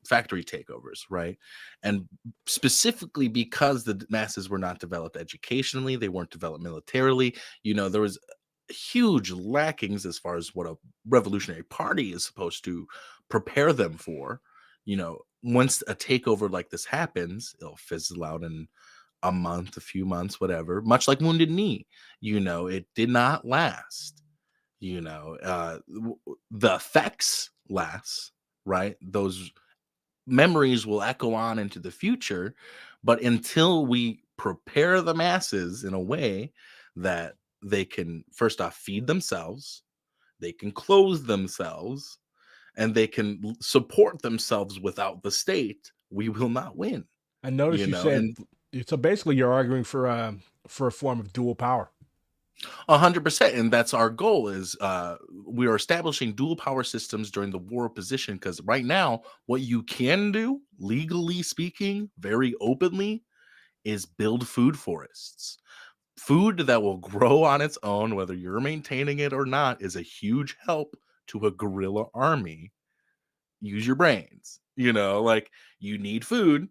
factory takeovers, right? And specifically because the masses were not developed educationally, they weren't developed militarily. There was huge lackings as far as what a revolutionary party is supposed to prepare them for. Once a takeover like this happens, it'll fizzle out in a month, a few months, whatever, much like Wounded Knee. It did not last. The effects last, right? Those memories will echo on into the future, but until we prepare the masses in a way that they can first off feed themselves, they can clothe themselves, and they can support themselves without the state, we will not win.
I noticed you said
And
so. Basically, you're arguing for a form of dual power.
100%, and that's our goal is we are establishing dual power systems during the war of position, because right now what you can do legally speaking very openly is build food forests. Food that will grow on its own, whether you're maintaining it or not, is a huge help to a guerrilla army. Use your brains. Like, you need food.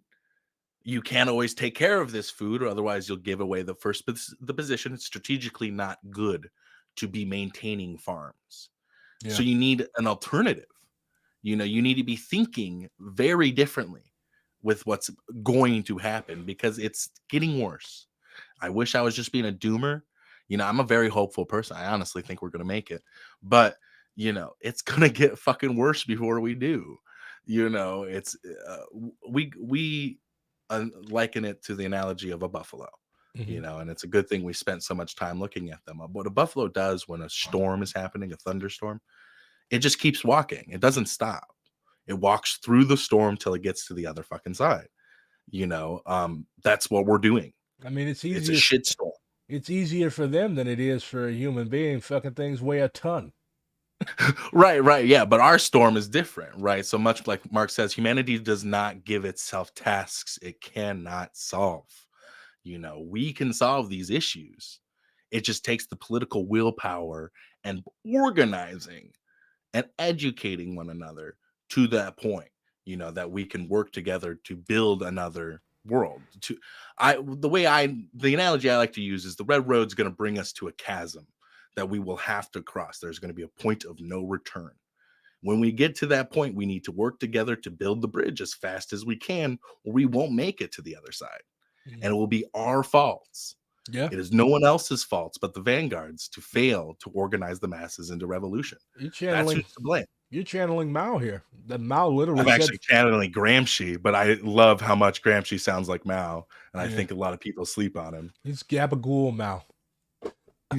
You can't always take care of this food, or otherwise you'll give away the position. It's strategically not good to be maintaining farms. So
Yeah.
you need an alternative. You need to be thinking very differently with what's going to happen, because it's getting worse. I wish I was just being a doomer. I'm a very hopeful person. I honestly think we're going to make it. But, it's going to get fucking worse before we do. It's we liken it to the analogy of a buffalo.
Hmm.
And it's a good thing we spent so much time looking at them. What a buffalo does when a storm is happening, a thunderstorm, it just keeps walking. It doesn't stop. It walks through the storm till it gets to the other fucking side. That's what we're doing.
I mean, it's
It's a
easier.
shit storm.
It's easier for them than it is for a human being. Fucking things weigh a ton.
Right, yeah, but our storm is different, right? So much like Marx says, humanity does not give itself tasks it cannot solve. We can solve these issues. It just takes the political willpower and organizing and educating one another to that point, that we can work together to build another world. The analogy I like to use is the red road's going to bring us to a chasm that we will have to cross. There's going to be a point of no return. When we get to that point, we need to work together to build the bridge as fast as we can, or we won't make it to the other side. And it will be our faults.
Yeah.
It is no one else's faults but the vanguards to fail to organize the masses into revolution. That's who's to blame.
You're channeling Mao here. That Mao literally
I'm
said,
actually channeling Gramsci, but I love how much Gramsci sounds like Mao, and I think a lot of people sleep on him.
He's Gabagool Mao.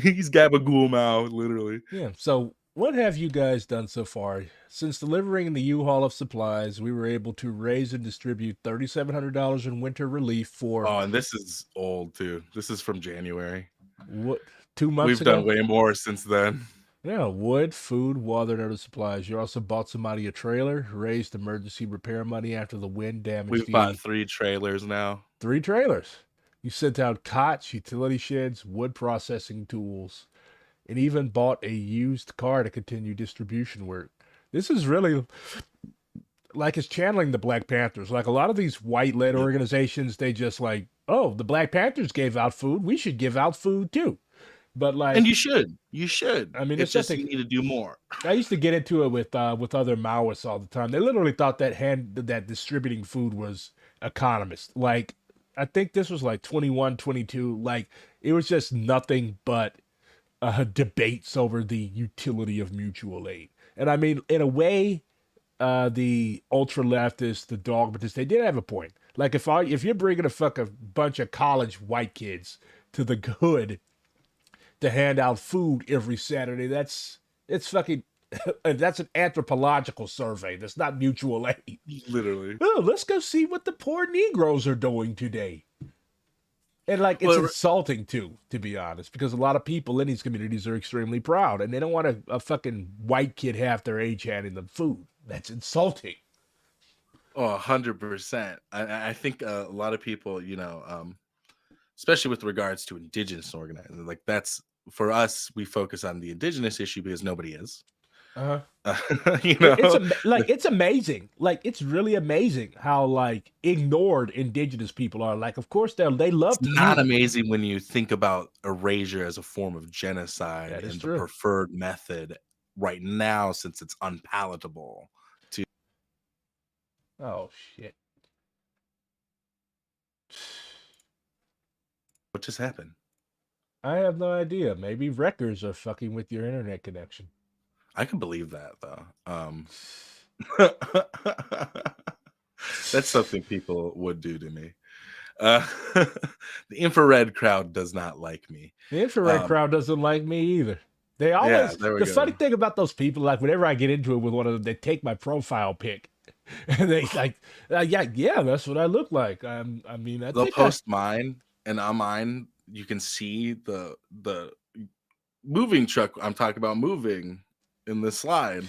He's Gabagool Mao, literally.
Yeah. So, what have you guys done so far? Since delivering the U-Haul of supplies, we were able to raise and distribute $3,700 in winter relief for.
Oh, and this is old too. This is from January.
What? 2 months
We've
ago?
done way more since then.
Yeah, wood, food, water, and other supplies. You also bought somebody a trailer, raised emergency repair money after the wind damaged
We've bought 3 trailers now.
3 trailers. You sent out cots, utility sheds, wood processing tools, and even bought a used car to continue distribution work. This is really like it's channeling the Black Panthers. Like a lot of these white-led organizations, they just like, oh, the Black Panthers gave out food. We should give out food too. But like,
and you should.
I mean,
it's just you need to do more.
I used to get into it with other Maoists all the time. They literally thought that distributing food was economist. Like, I think this was like 21, 22. Like, it was just nothing but debates over the utility of mutual aid. And I mean, in a way, the ultra leftists, the dogmatists, they did have a point. Like, if you're bringing a bunch of college white kids to the hood to hand out food every Saturday, it's fucking that's an anthropological survey. That's not mutual aid.
Literally.
Oh, let's go see what the poor Negroes are doing today. And like it's insulting too, to be honest, because a lot of people in these communities are extremely proud and they don't want a fucking white kid half their age handing them food. That's insulting.
Oh, 100%. I think a lot of people, especially with regards to indigenous organizing, like that's for us, we focus on the indigenous issue because nobody is.
Uh-huh.
It's
it's amazing. Like it's really amazing how like ignored indigenous people are. Like, of course they love.
It's not amazing when you think about erasure as a form of genocide and the preferred method right now, since it's unpalatable to.
Oh shit!
What just happened?
I have no idea. Maybe wreckers are fucking with your internet connection.
I can believe that though. That's something people would do to me. The infrared crowd does not like me.
The infrared crowd doesn't like me either. They always. The funny thing about those people, like whenever I get into it with one of them, they take my profile pic, and they like, yeah, that's what I look like. I mean,
they'll post mine, and on mine you can see the moving truck I'm talking about moving in this slide.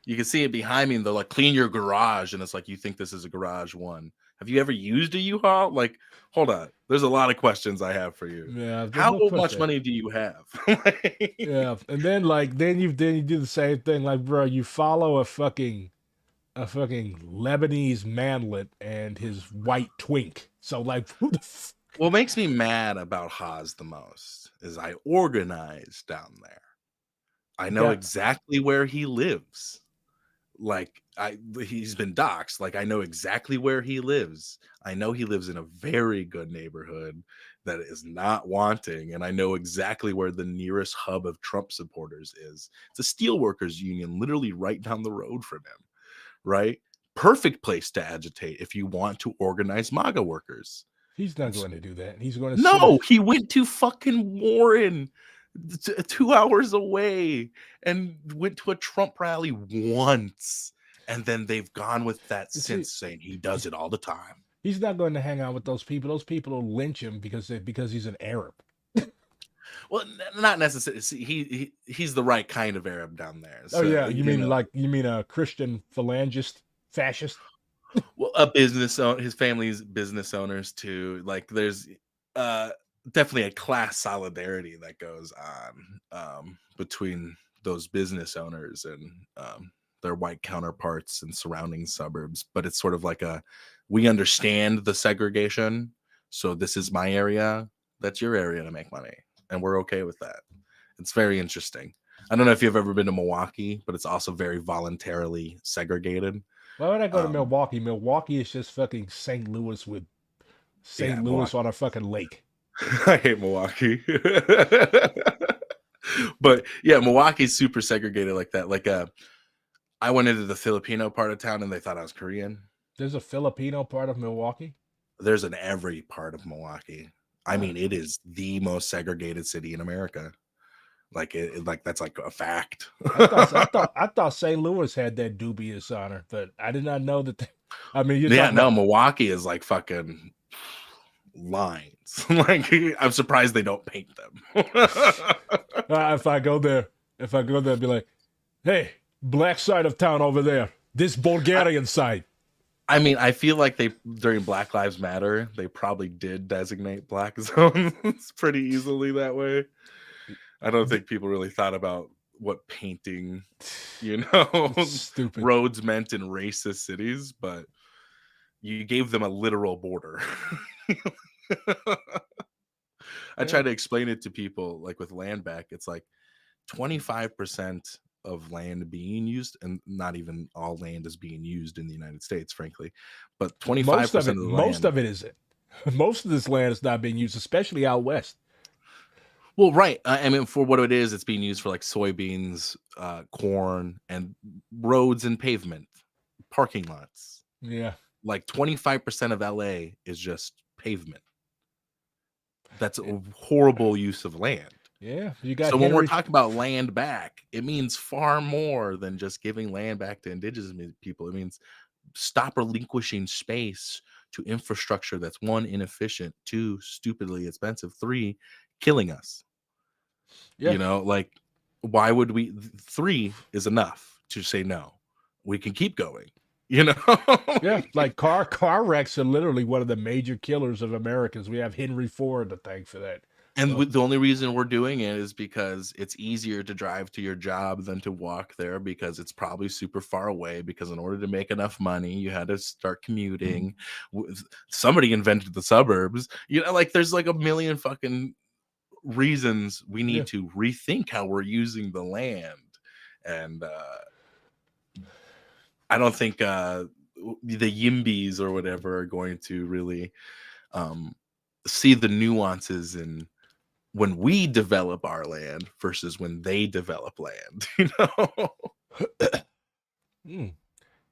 You can see it behind me, and they're like, clean your garage, and it's like, you think this is a garage one? Have you ever used a U-Haul? Like, hold on, there's a lot of questions I have for you.
Yeah,
how much money do you have?
Yeah, and then you do the same thing, like, bro, you follow a fucking Lebanese manlet and his white twink. So like, who the
what makes me mad about Haas the most is I organized down there. I know exactly where he lives. Like he's been doxxed. Like I know exactly where he lives. I know he lives in a very good neighborhood that is not wanting, and I know exactly where the nearest hub of Trump supporters is. It's a steelworkers union literally right down the road from him. Right? Perfect place to agitate if you want to organize MAGA workers.
He's not going to do that. He's going to
No, he went to fucking Warren 2 hours away and went to a Trump rally once, and then they've gone with that since, saying he does it all the time.
He's not going to hang out with those people. Those people will lynch him because he's an Arab.
Well, not necessarily. He's the right kind of Arab down there.
Oh
So
yeah, you mean a Christian phalangist fascist?
well, a business owner, his family's business owners too. Like there's uh definitely a class solidarity that goes on between those business owners and their white counterparts in surrounding suburbs. But it's sort of like a we understand the segregation, so this is my area, that's your area to make money, and we're okay with that. It's very interesting. I don't know if you've ever been to Milwaukee, but it's also very voluntarily segregated.
Why would I go to
Um,
Milwaukee? Milwaukee is just fucking St. Louis with
yeah,
St. Louis
Milwaukee.
on a fucking lake.
I hate Milwaukee. But yeah, Milwaukee's super segregated like that. Like I went into the Filipino part of town and they thought I was Korean.
There's a Filipino part of Milwaukee.
There's in every part of Milwaukee. I
Huh.
mean, it is the most segregated city in America. Like like that's like a fact.
I thought St. Louis had that dubious honor, but I did not know that. I mean, you're
Yeah,
talking
no,
about
Milwaukee is like fucking lines. Like I'm surprised they don't paint them.
if I go there, I'd be like, hey, black side of town over there, this Bulgarian side.
I mean, I feel like they during Black Lives Matter, they probably did designate black zones pretty easily that way. I don't think people really thought about what painting,
Stupid.
roads meant in racist cities, but you gave them a literal border. I try
Yeah.
to explain it to people like with land back, it's like 25% of land being used, and not even all land is being used in the United States, frankly, but 25% of the
Most
land.
of it isn't. Most of this land is not being used, especially out west.
Well, right. I mean, for what it is, it's being used for like soybeans, corn, and roads and pavement, parking lots.
Yeah.
Like 25% of LA is just pavement. That's a horrible use of land.
Yeah. You got
So when we're
Henry.
talking about land back, it means far more than just giving land back to indigenous people. It means stop relinquishing space to infrastructure that's one, inefficient, two, stupidly expensive, three, killing us.
Yeah.
Like why would we? Three is enough to say no. We can keep going.
Yeah. Like car wrecks are literally one of the major killers of Americans. We have Henry Ford to thank for that.
And
So
the only reason we're doing it is because it's easier to drive to your job than to walk there because it's probably super far away. Because in order to make enough money, you had to start commuting. Somebody invented the suburbs. Like there's like a million fucking reasons we
yeah.
need to rethink how we're using the land. And I don't think the Yimbys or whatever are going to really see the nuances in when we develop our land versus when they develop land.
Mm.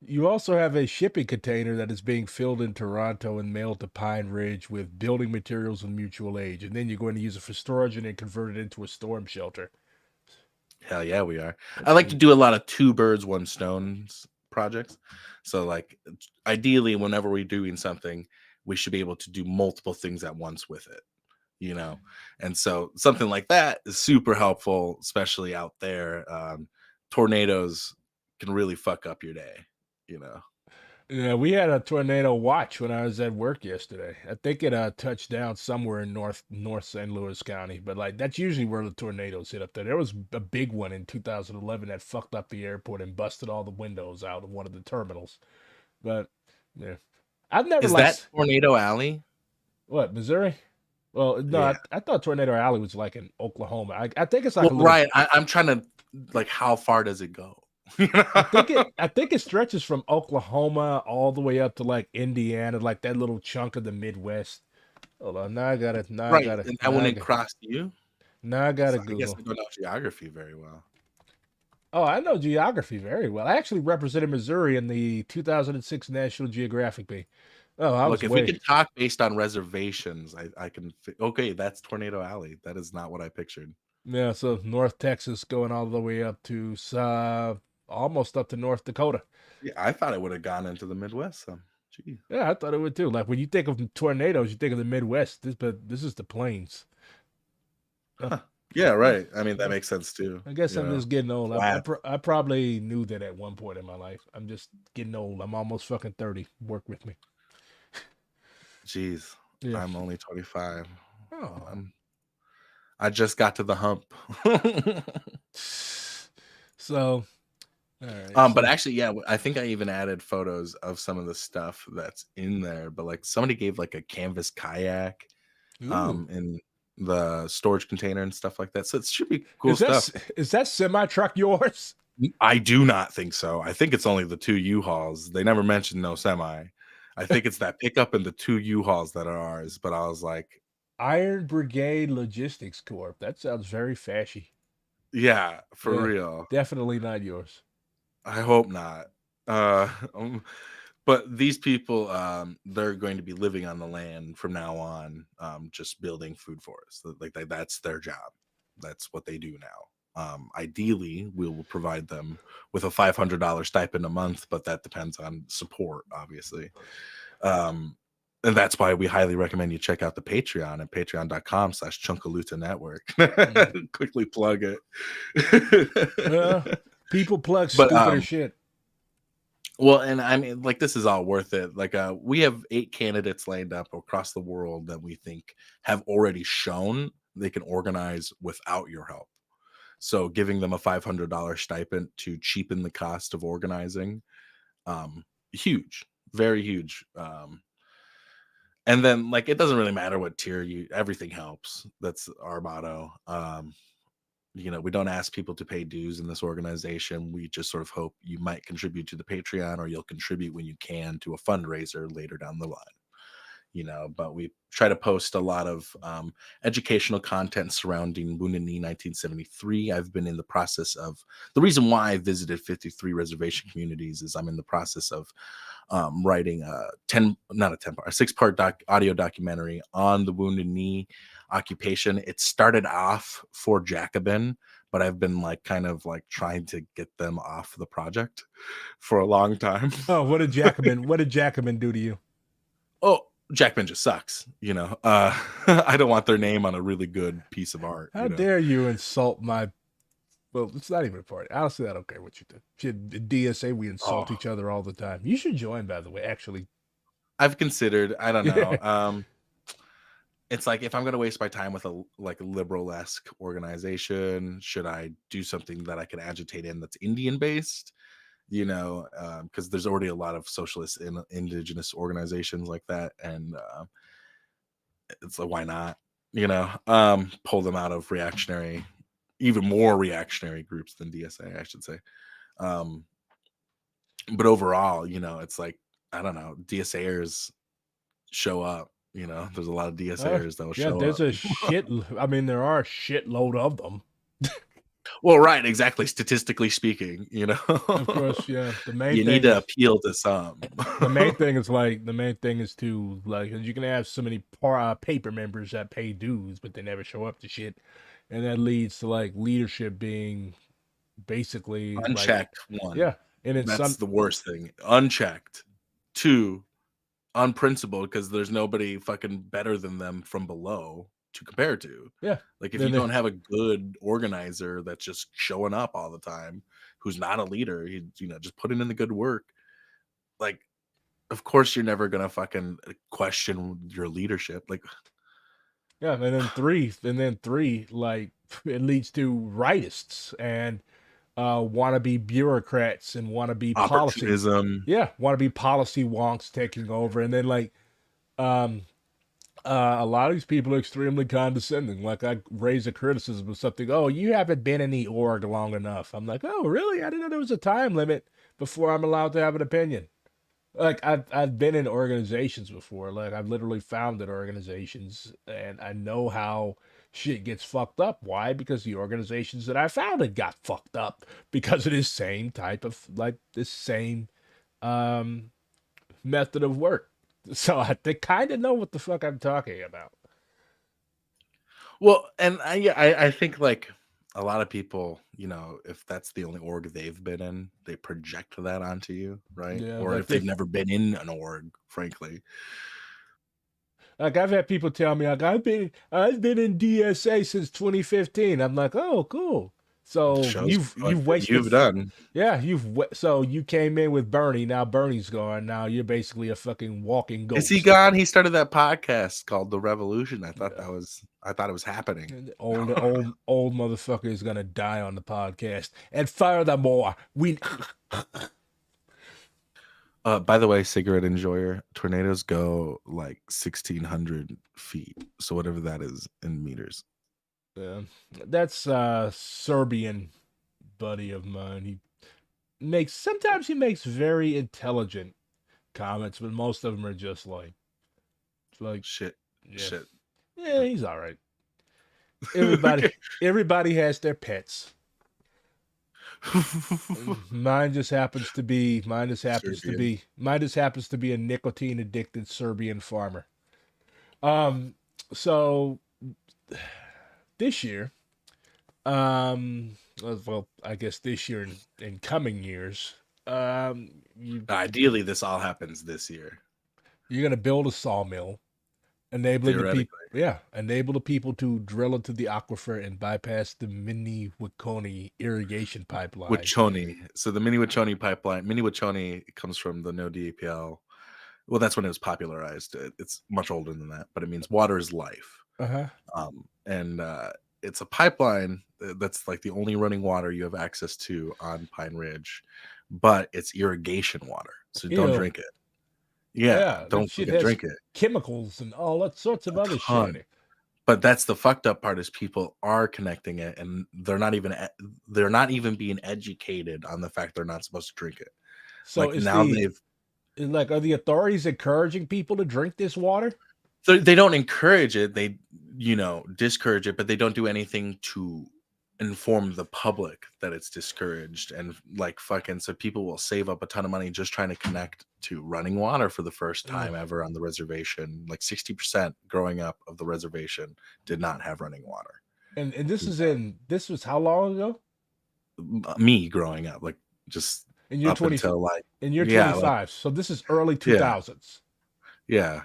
You also have a shipping container that is being filled in Toronto and mailed to Pine Ridge with building materials and mutual aid. And then you're going to use it for storage and then convert it into a storm shelter.
Hell yeah, we are. I
That's
like to do a lot of two birds, one stones projects. So like ideally, whenever we're doing something, we should be able to do multiple things at once with it. And so something like that is super helpful, especially out there. Tornadoes can really fuck up your day.
Yeah, we had a tornado watch when I was at work yesterday. I think it touched down somewhere in North St. Louis County, but like that's usually where the tornadoes hit up there. There was a big one in 2011 that fucked up the airport and busted all the windows out of one of the terminals. But yeah, I've never
Is
like
that Tornado Alley?
what, Missouri? Well, no,
Yeah.
I thought Tornado Alley was like in Oklahoma. I think it's like
Well,
a little.
right. I'm trying to like how far does it go?
I think it stretches from Oklahoma all the way up to like Indiana, like that little chunk of the Midwest. Hold on,
Right. And that one it crossed you.
now I gotta
So I guess
Google.
I don't know geography very well.
Oh, I know geography very well. I actually represented Missouri in the 2006 National Geographic Bee. Oh, I was
Look, if we
way.
could talk based on reservations, I can. Okay, that's Tornado Alley. That is not what I pictured.
Yeah, so North Texas going all the way up to almost up to North Dakota.
Yeah, I thought it would have gone into the Midwest. So, gee.
Yeah, I thought it would too. Like when you think of tornadoes, you think of the Midwest. But this is the plains.
Huh. Yeah, right. I mean, that makes sense too,
I guess
you
I'm
know?
just getting old.
Class.
I probably knew that at one point in my life. I'm just getting old. I'm almost fucking 30. Work with me.
Jeez,
Yeah.
I'm only 25.
Oh.
I'm I just got to the hump.
So, all right.
But
So,
actually, yeah, I think I even added photos of some of the stuff that's in there, but, like, somebody gave, like, a canvas kayak,
ooh.
in the storage container and stuff like that, so it should be cool stuff.
Is that semi truck yours?
I do not think so. I think it's only the 2 U-Hauls. They never mentioned no semi. I think it's that pickup and the 2 U-Hauls that are ours, but I was like,
Iron Brigade Logistics Corp. That sounds very fashy.
"Yeah, for
Yeah.
real."
Definitely not yours.
I hope not. Uh, um, but these people, they're going to be living on the land from now on, just building food for us. Like that's their job. That's what they do now. Ideally, we will provide them with a $500 stipend a month, but that depends on support, obviously. Um, and that's why we highly recommend you check out the Patreon at patreon.com/Chunkaluta Network.
Mm.
Quickly plug
Uh,
it.
people plug
But
stupider shit.
well, and I mean, like, this is all worth it. Like, we have 8 candidates lined up across the world that we think have already shown they can organize without your help. So giving them a $500 stipend to cheapen the cost of organizing, huge, very huge. And then, like, it doesn't really matter what tier everything helps. That's our motto. We don't ask people to pay dues in this organization. We just sort of hope you might contribute to the Patreon, or you'll contribute when you can to a fundraiser later down the line. But we try to post a lot of educational content surrounding Wounded Knee 1973. I've been in the process of the reason why I visited 53 reservation communities is I'm in the process of writing a 6-part audio documentary on the Wounded Knee occupation. It started off for Jacobin, but I've been like kind of like trying to get them off the project for a long time.
Oh, what did Jacobin do to you?
Oh, Jackman just sucks. I don't want their name on a really good piece of art.
How dare you insult my well, it's not even a party. Honestly, I don't care what you do. Shit, DSA, we insult
Oh,
each other all the time. You should join, by the way, actually.
I've considered. I don't know.
Yeah.
It's like if I'm going to waste my time with a like liberal-esque organization, should I do something that I can agitate in that's Indian based? Because there's already a lot of socialist and indigenous organizations like that, and it's like why not? Pull them out of reactionary, even more reactionary groups than DSA, I should say. Um, but overall, it's like I don't know, DSAers show up. There's a lot of
Uh,
DSAers that will
yeah,
show
there's
up.
a shit. I mean, there are a shitload of them.
Well, right, exactly. Statistically speaking,
Of course, yeah.
you need to appeal to some.
The main thing is to like you can have so many paper members that pay dues, but they never show up to shit, and that leads to like leadership being basically like
Unchecked, one.
yeah, and in
That's
some
the worst thing. Unchecked. Two, unprincipled because there's nobody fucking better than them from below to compare to.
yeah,
Like if you
then they,
don't have a good organizer that's just showing up all the time, who's not a leader, just putting in the good work. Like, of course you're never gonna fucking question your leadership. Like
yeah, and then three like it leads to rightists and wannabe bureaucrats and
opportunism,
wannabe policy wonks taking over, and then like um a lot of these people are extremely condescending. Like I raise a criticism of something. Oh, you haven't been in the org long enough. I'm like, oh, really? I didn't know there was a time limit before I'm allowed to have an opinion. Like I've been in organizations before. Like I've literally founded organizations, and I know how shit gets fucked up. Why? Because the organizations that I founded got fucked up because of this same type of like this same um method of work. So they kind of know what the fuck I'm talking about.
well, and I think like a lot of people, if that's the only org they've been in, they project that onto you, right?
Yeah,
Or
like
if they've never been in an org, frankly.
Like I've had people tell me, like I've been in DSA since 2015. I'm like, oh, cool. So
Shows
you've
what
wasted,
you've done.
yeah, so you came in with Bernie. Now Bernie's gone. Now you're basically a fucking walking
Is he
ghost.
gone? He started that podcast called The Revolution.
Yeah.
I thought it was happening.
And the old motherfucker is gonna die on the podcast. And furthermore, we
By the way, cigarette enjoyer, tornadoes go like 1,600 feet. So whatever that is in meters.
yeah, that's Serbian buddy of mine. He makes very intelligent comments, but most of them are just like
Shit.
yeah,
Shit.
yeah, he's all right. Everybody
Okay.
everybody has their pets.
Serbian.
Mine just happens to be a nicotine addicted Serbian farmer. Um, so this year, well, I guess this year and coming years, you
Ideally, this all happens this year,
you're gonna build a sawmill, enabling the people,
theoretically.
yeah, enable the people to drill into the aquifer and bypass the mini Waconi irrigation pipeline.
Wachoni. So the mini Wachoni pipeline, mini Wachoni comes from the no DAPL. Well, that's when it was popularized. It's much older than that, but it means water is life.
Uh-huh.
And it's a pipeline that's like the only running water you have access to on Pine Ridge, but it's irrigation water. So don't
Ew.
drink it. Yeah,
Yeah, that
don't
shit
fucking
has
drink it.
chemicals and all that sorts of
A
other
ton.
shit.
But that's the fucked up part is people are connecting it and they're not even being educated on the fact they're not supposed to drink it.
So
Like now they've
are the authorities encouraging people to drink this water?
so they don't encourage it, they discourage it, but they don't do anything to inform the public that it's discouraged and like fucking so people will save up a ton of money just trying to connect to running water for the first
Ugh.
time ever on the reservation. Like 60% growing up of the reservation did not have running water.
And this was how long ago?
Me growing up, like just
And you're
up
20
until like
and you're
yeah, like
25. So this is early
yeah,
2000s.
yeah.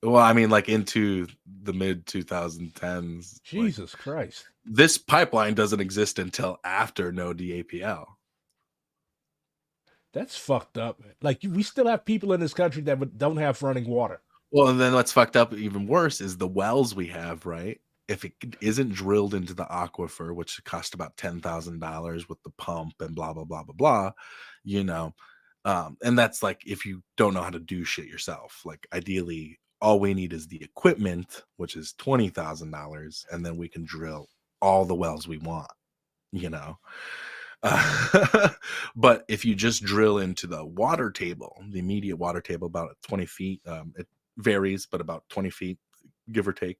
Well, I mean, like into the mid 2010s, like
Jesus Christ.
this pipeline doesn't exist until after no DAPL.
That's fucked up. Like we still have people in this country that don't have running water.
Well, and then what's fucked up even worse is the wells we have, right? If it isn't drilled into the aquifer, which cost about $10,000 with the pump and blah blah blah blah blah, you know, and that's like if you don't know how to do shit yourself. Like ideally, all we need is the equipment, which is $20,000, and then we can drill all the wells we want, you know. But if you just drill into the water table, the immediate water table, about 20 feet, it varies, but about 20 feet, give or take.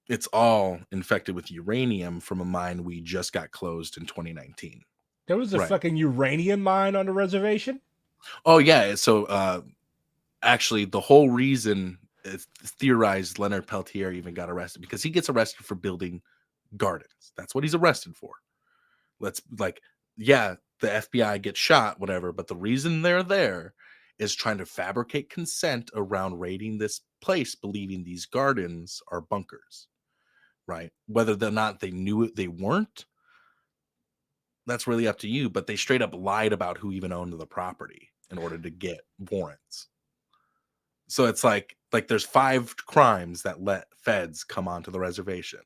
It's all infected with uranium from a mine we just got closed in 2019.
There was a
Right.
fucking uranium mine on the reservation.
Oh yeah. So actually, the whole reason it's theorized Leonard Peltier even got arrested because he gets arrested for building gardens. That's what he's arrested for. Let's like, yeah, the FBI gets shot, whatever, but the reason they're there is trying to fabricate consent around raiding this place, believing these gardens are bunkers, right? Whether or not they knew it, they weren't. That's really up to you. But they straight up lied about who even owned the property in order to get warrants. So it's like there's 5 crimes that let feds come onto the reservation.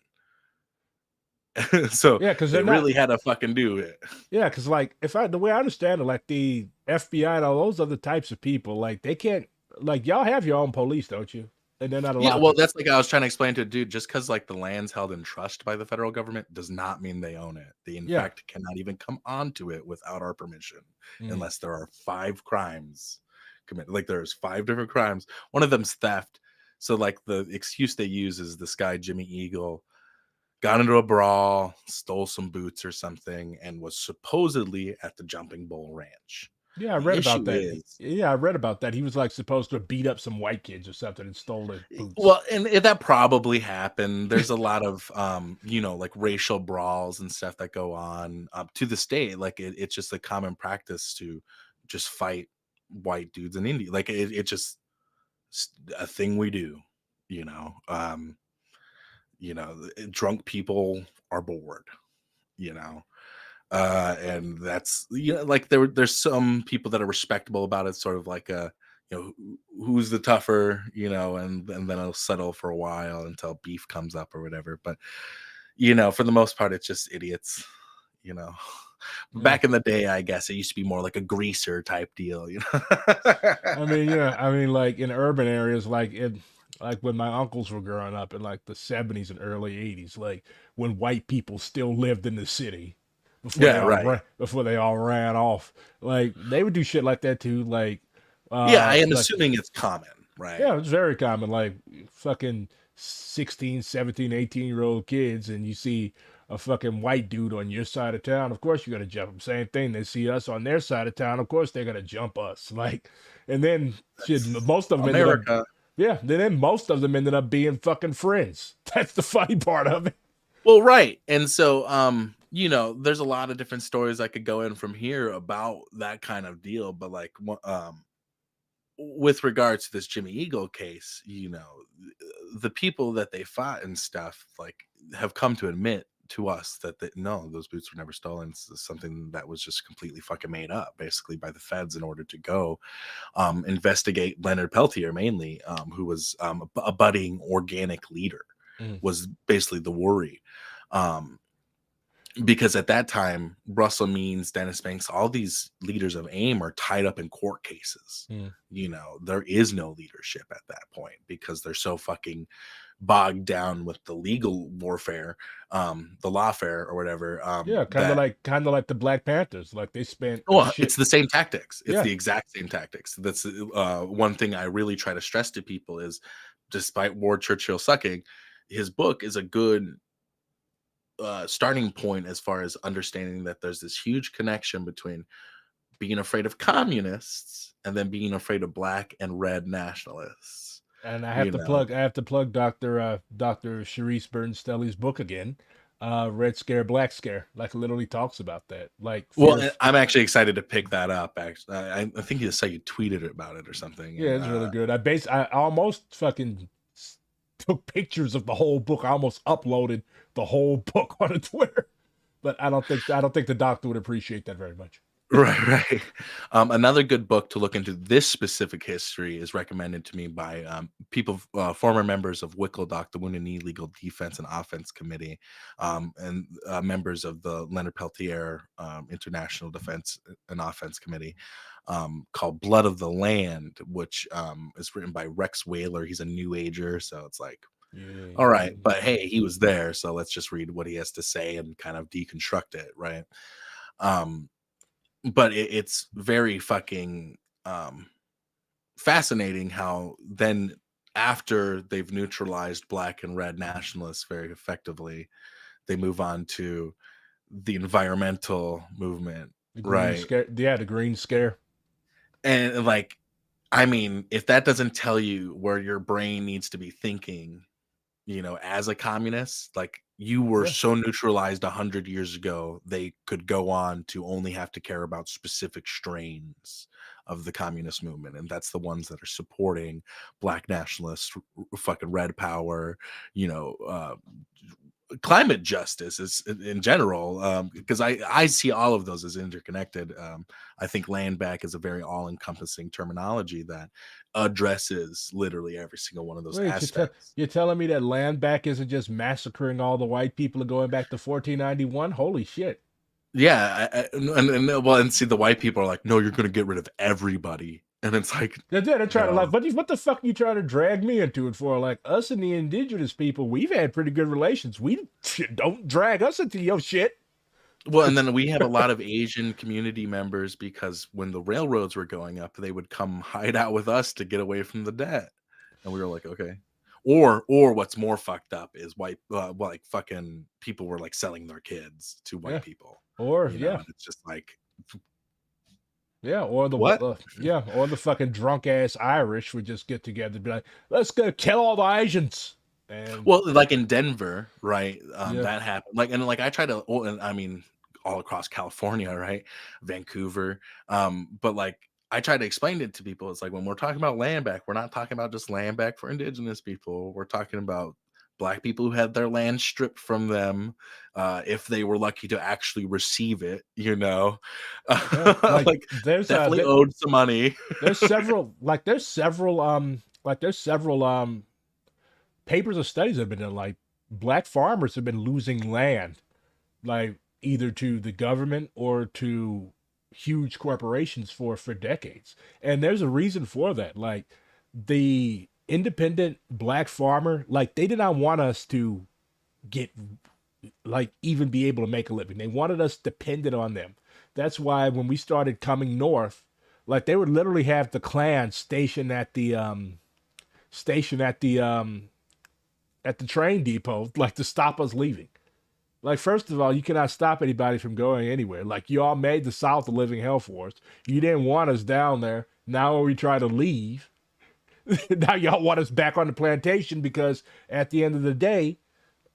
So
Yeah, because
they
they're not.
really had to fucking do it.
Yeah, because like the way I understand it, like the FBI and all those other types of people, like they can't, like y'all have your own police, don't you? And they're not
Yeah,
allowed
well,
to.
that's like I was trying to explain to a dude, just because like the land's held in trust by the federal government does not mean they own it. They in
Yeah.
fact cannot even come onto it without our permission
Mm.
unless there are 5 crimes committed. Like there's 5 different crimes. One of them's theft. So like the excuse they use is this guy Jimmy Eagle got into a brawl, stole some boots or something, and was supposedly at the Jumping Bull Ranch.
Yeah, I
The
read about
issue
that.
is,
Yeah, I read about that. He was like supposed to beat up some white kids or something and stole their boots.
well, and that probably happened. There's a lot of, like racial brawls and stuff that go on up to this day. Like it's just a common practice to just fight white dudes in India. Like it just a thing we do, drunk people are bored, you know. And that's, like there's some people that are respectable about it, sort of like a, who's the tougher, and then I'll settle for a while until beef comes up or whatever. But for the most part, it's just idiots, you know.
Yeah.
Back in the day, I guess it used to be more like a greaser type deal,
I mean, yeah, I mean, like in urban areas, like when my uncles were growing up in like the 70s and early 80s, like when white people still lived in the city
Yeah, right.
before they all ran off, like they would do shit like that too,
Yeah, I am
like
assuming it's common, right?
yeah, it's very common. Like fucking 16, 17, 18-year-old kids, and you see a fucking white dude on your side of town. Of course, you're gonna jump him. Same thing. They see us on their side of town. Of course, they're gonna jump us. Like, and then shit,
That's
most of them ended up,
America.
yeah. Then most of them ended up being fucking friends. That's the funny part of it.
Well, right. And so, there's a lot of different stories I could go in from here about that kind of deal. But like, with regards to this Jimmy Eagle case, the people that they fought and stuff, like, have come to admit to us that no, those boots were never stolen. It's something that was just completely fucking made up, basically, by the feds in order to go investigate Leonard Peltier, mainly, who was a budding organic leader,
Mm,
was basically the worry. Um, because at that time, Russell Means, Dennis Banks, all these leaders of AIM are tied up in court cases.
mm.
There is no leadership at that point because they're so fucking bogged down with the legal warfare, the lawfare or whatever.
Yeah,
That
kind of like the Black Panthers. Like they spent a
Well, it's
shit.
the same tactics. It's
Yeah,
the exact same tactics. That's one thing I really try to stress to people is, despite Ward Churchill sucking, his book is a good starting point as far as understanding that there's this huge connection between being afraid of communists and then being afraid of black and red nationalists.
and
You know,
I have to plug Dr. Sharice Bernstelli's book again. Red Scare, Black Scare. Like literally talks about that. Like
well,
fear.
I'm actually excited to pick that up. Actually, I think you said you tweeted about it or something,
Yeah,
and
it's really good. I almost fucking took pictures of the whole book. I almost uploaded the whole book on a Twitter. But I don't think the doctor would appreciate that very much.
right, right. Another good book to look into this specific history is recommended to me by people, former members of WICLDOC, the Wounded Knee Legal Defense and Offense Committee, and members of the Leonard Peltier International Defense and Offense Committee, called Blood of the Land, which is written by Rex Whaler. He's a New Ager, so it's like,
Yeah.
all right, but hey, he was there, so let's just read what he has to say and kind of deconstruct it, right? Um, but it's very fucking fascinating how then, after they've neutralized black and red nationalists very effectively, they move on to the environmental movement,
The green
right?
scare. Yeah, the green scare.
And like, I mean, if that doesn't tell you where your brain needs to be thinking, as a communist, like, you were
Yeah.
so neutralized 100 years ago, they could go on to only have to care about specific strains of the communist movement, and that's the ones that are supporting black nationalists, fucking red power, you know, climate justice is in general, because I see all of those as interconnected. I think land back is a very all-encompassing terminology that addresses literally every single one of those
Wait,
aspects.
you're telling me that land back isn't just massacring all the white people and going back to 1491? Holy shit.
Yeah, and see, the white people are like, no, you're going to get rid of everybody, and it's like,
They're trying to like,
no.
what the fuck are you trying to drag me into it for? Like us and the indigenous people, we've had pretty good relations. We don't drag us into your shit.
Well, and then we have a lot of Asian community members because when the railroads were going up, they would come hide out with us to get away from the debt, and we were like, okay. Or what's more fucked up is white, like, fucking people were like selling their kids to white
Yeah.
people,
Or
and it's just like,
yeah,
what?
or the fucking drunk ass Irish would just get together and be like, let's go kill all the Asians. And
Well, like in Denver, right?
yeah,
That happened. Like, and like I try to, well, and I mean, all across California, right? Vancouver. But like, I try to explain it to people. It's like when we're talking about land back, we're not talking about just land back for indigenous people. We're talking about black people who had their land stripped from them, if they were lucky to actually receive it.
Yeah, like
Like definitely owed some money.
there's several there's several papers or studies that have been done. Like black farmers have been losing land, like either to the government or to huge corporations for decades. And there's a reason for that. Like the independent black farmer, like they did not want us to get like even be able to make a living. They wanted us dependent on them. That's why when we started coming north, like they would literally have the Klan station at the train depot, like to stop us leaving. Like, first of all, you cannot stop anybody from going anywhere. Like, you all made the South a living hell for us. You didn't want us down there. Now, when we try to leave, now y'all want us back on the plantation because at the end of the day,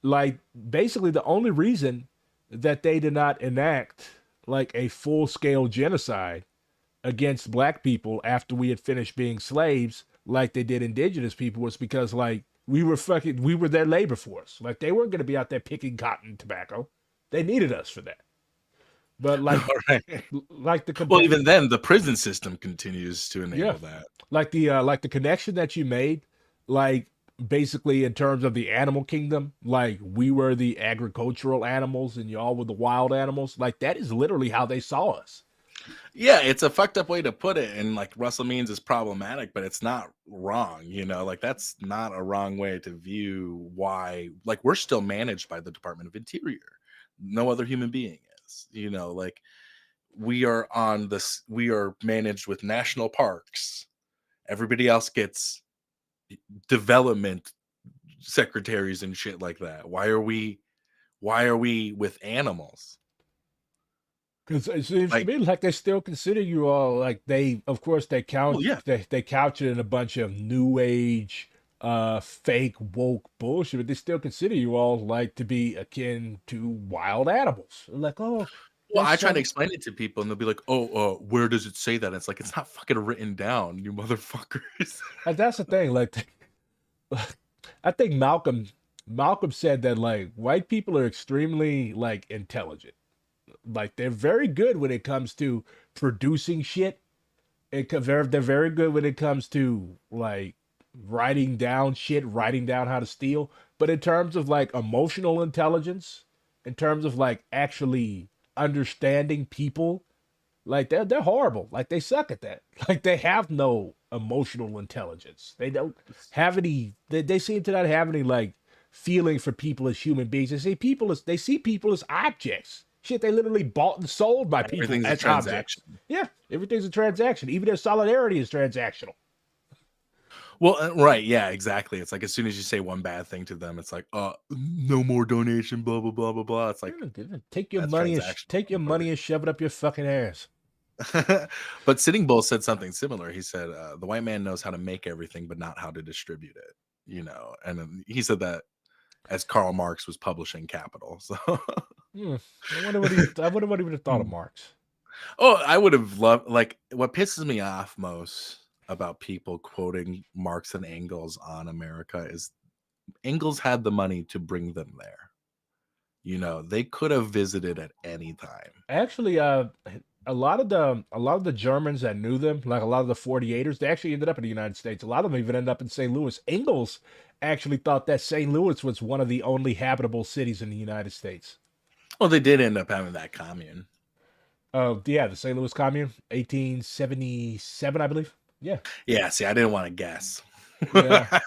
like, basically, the only reason that they did not enact like a full scale genocide against black people after we had finished being slaves, like they did indigenous people, was because like we were their labor force. Like they weren't going to be out there picking cotton and tobacco. They needed us for that. But like
All right.
like the
Well, even then, the prison system continues to
yeah,
enable that.
like the connection that you made, like basically in terms of the animal kingdom, like we were the agricultural animals and y'all were the wild animals. Like that is literally how they saw us.
Yeah, it's a fucked up way to put it, and like Russell Means is problematic, but it's not wrong. Like that's not a wrong way to view why. Like we're still managed by the Department of Interior. No other human being is. Like we are on this. We are managed with national parks. Everybody else gets development secretaries and shit like that. Why are we? Why are we with animals?
Because it seems to
Like,
me like they still consider you all like they, of course,
well, yeah.
they couch it in a bunch of new age, fake woke bullshit, but they still consider you all like to be akin to wild animals. Like, oh,
Well,
there's
I try to
some,
explain it to people, and they'll be like, "Oh, where does it say that?" It's like it's not fucking written down, you motherfuckers.
and that's the thing. Like, I think Malcolm said that like white people are extremely like intelligent. Like they're very good when it comes to producing shit. They're very good when it comes to like writing down shit, writing down how to steal. But in terms of like emotional intelligence, in terms of like actually understanding people, like they're horrible. Like they suck at that. Like they have no emotional intelligence. They don't have any. They seem to not have any like feeling for people as human beings. They see people as objects. Shit, they literally bought and sold by people
Everything's a
as objects.
transaction.
Yeah, everything's a transaction. Even their solidarity is transactional.
Well, right, yeah, exactly. It's like as soon as you say one bad thing to them, it's like, no more donation, blah blah blah blah blah. It's like
Yeah, take your
that's
money and
transactional.
take your money and shove it up your fucking ass.
But Sitting Bull said something similar. He said, "The white man knows how to make everything, but not how to distribute it." And then he said that as Karl Marx was publishing Capital. So.
Hmm. I wonder what he would have thought of Marx.
Oh, I would have loved like what pisses me off most about people quoting Marx and Engels on America is Engels had the money to bring them there. They could have visited at any time.
Actually, a lot of the Germans that knew them, like a lot of the 48ers, they actually ended up in the United States. A lot of them even ended up in St. Louis. Engels actually thought that St. Louis was one of the only habitable cities in the United States.
Well, they did end up having that commune.
Yeah, the St. Louis Commune, 1877, I believe. Yeah,
Yeah, see, I didn't want to guess.
yeah.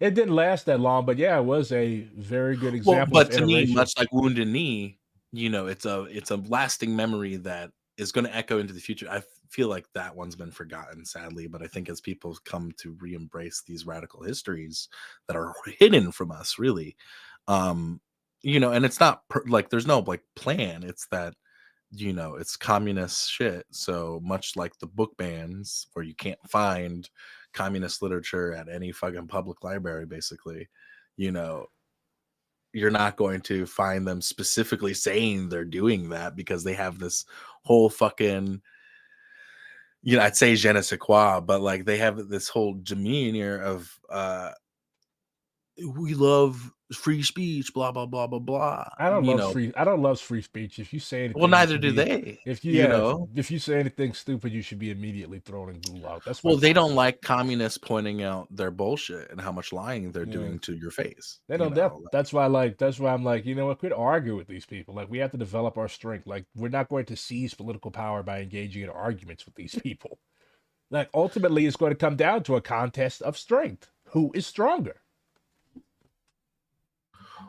It didn't last that long, but yeah, it was a very good
Well,
example of
but to me,
iteration.
much like Wounded Knee, it's a lasting memory that is going to echo into the future. I feel like that one's been forgotten, sadly. But I think as people come to re-embrace these radical histories that are hidden from us, really, and it's not like there's no like plan. It's that it's communist shit. So much like the book bans, where you can't find communist literature at any fucking public library, basically, you know you're not going to find them specifically saying they're doing that because they have this whole fucking I'd say je ne sais quoi, but like they have this whole demeanor of we love free speech, blah blah blah blah blah.
I don't love free speech. If you say
Well,
anything, you
neither
should
do
be.
they.
If you
You
yeah,
know,
if you say anything stupid, you should be immediately thrown in gulag. That's my
well, they don't
policy.
like communists pointing out their bullshit and how much lying they're
Yeah.
doing to your face.
They don't. That's why. That's why I'm like, you know what? Quit arguing with these people. Like, we have to develop our strength. Like, we're not going to seize political power by engaging in arguments with these people. Like, ultimately, it's going to come down to a contest of strength. Who is stronger?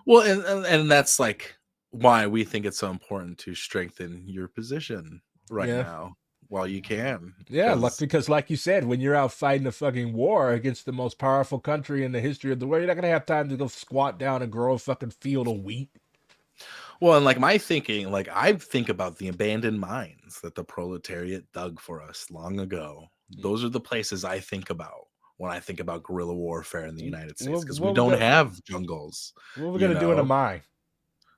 Well, and that's like why we think it's so important to strengthen your position right
Yeah.
now while you can,
Yeah, like,
because
because like you said, when you're out fighting a fucking war against the most powerful country in the history of the world, you're not gonna have time to go squat down and grow a fucking field of wheat.
well, and like my thinking, like I think about the abandoned mines that the proletariat dug for us long ago. Those are the places I think about when I think about guerrilla warfare in the United States, because we
What we
don't
gonna
have jungles.
what we
You
gonna do in a
know,
mine?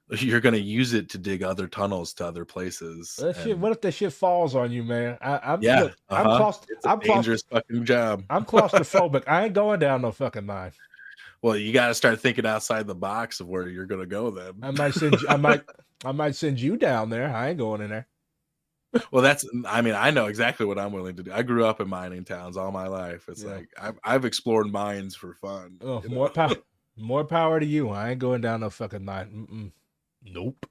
you're gonna use it to dig other tunnels to other places,
That shit.
and
What if that shit falls on you, man? I'm
yeah,
look.
it's a dangerous fucking job.
I'm claustrophobic. I ain't going down no fucking mine.
Well, you got to start thinking outside the box of where you're gonna go then.
I might send you down there. I ain't going in there.
Well, I mean, I know exactly what I'm willing to do. I grew up in mining towns all my life. It's
Yeah.
like I've explored mines for fun,
Oh,
you know.
more power to you. I ain't going down no fucking mine. Nope.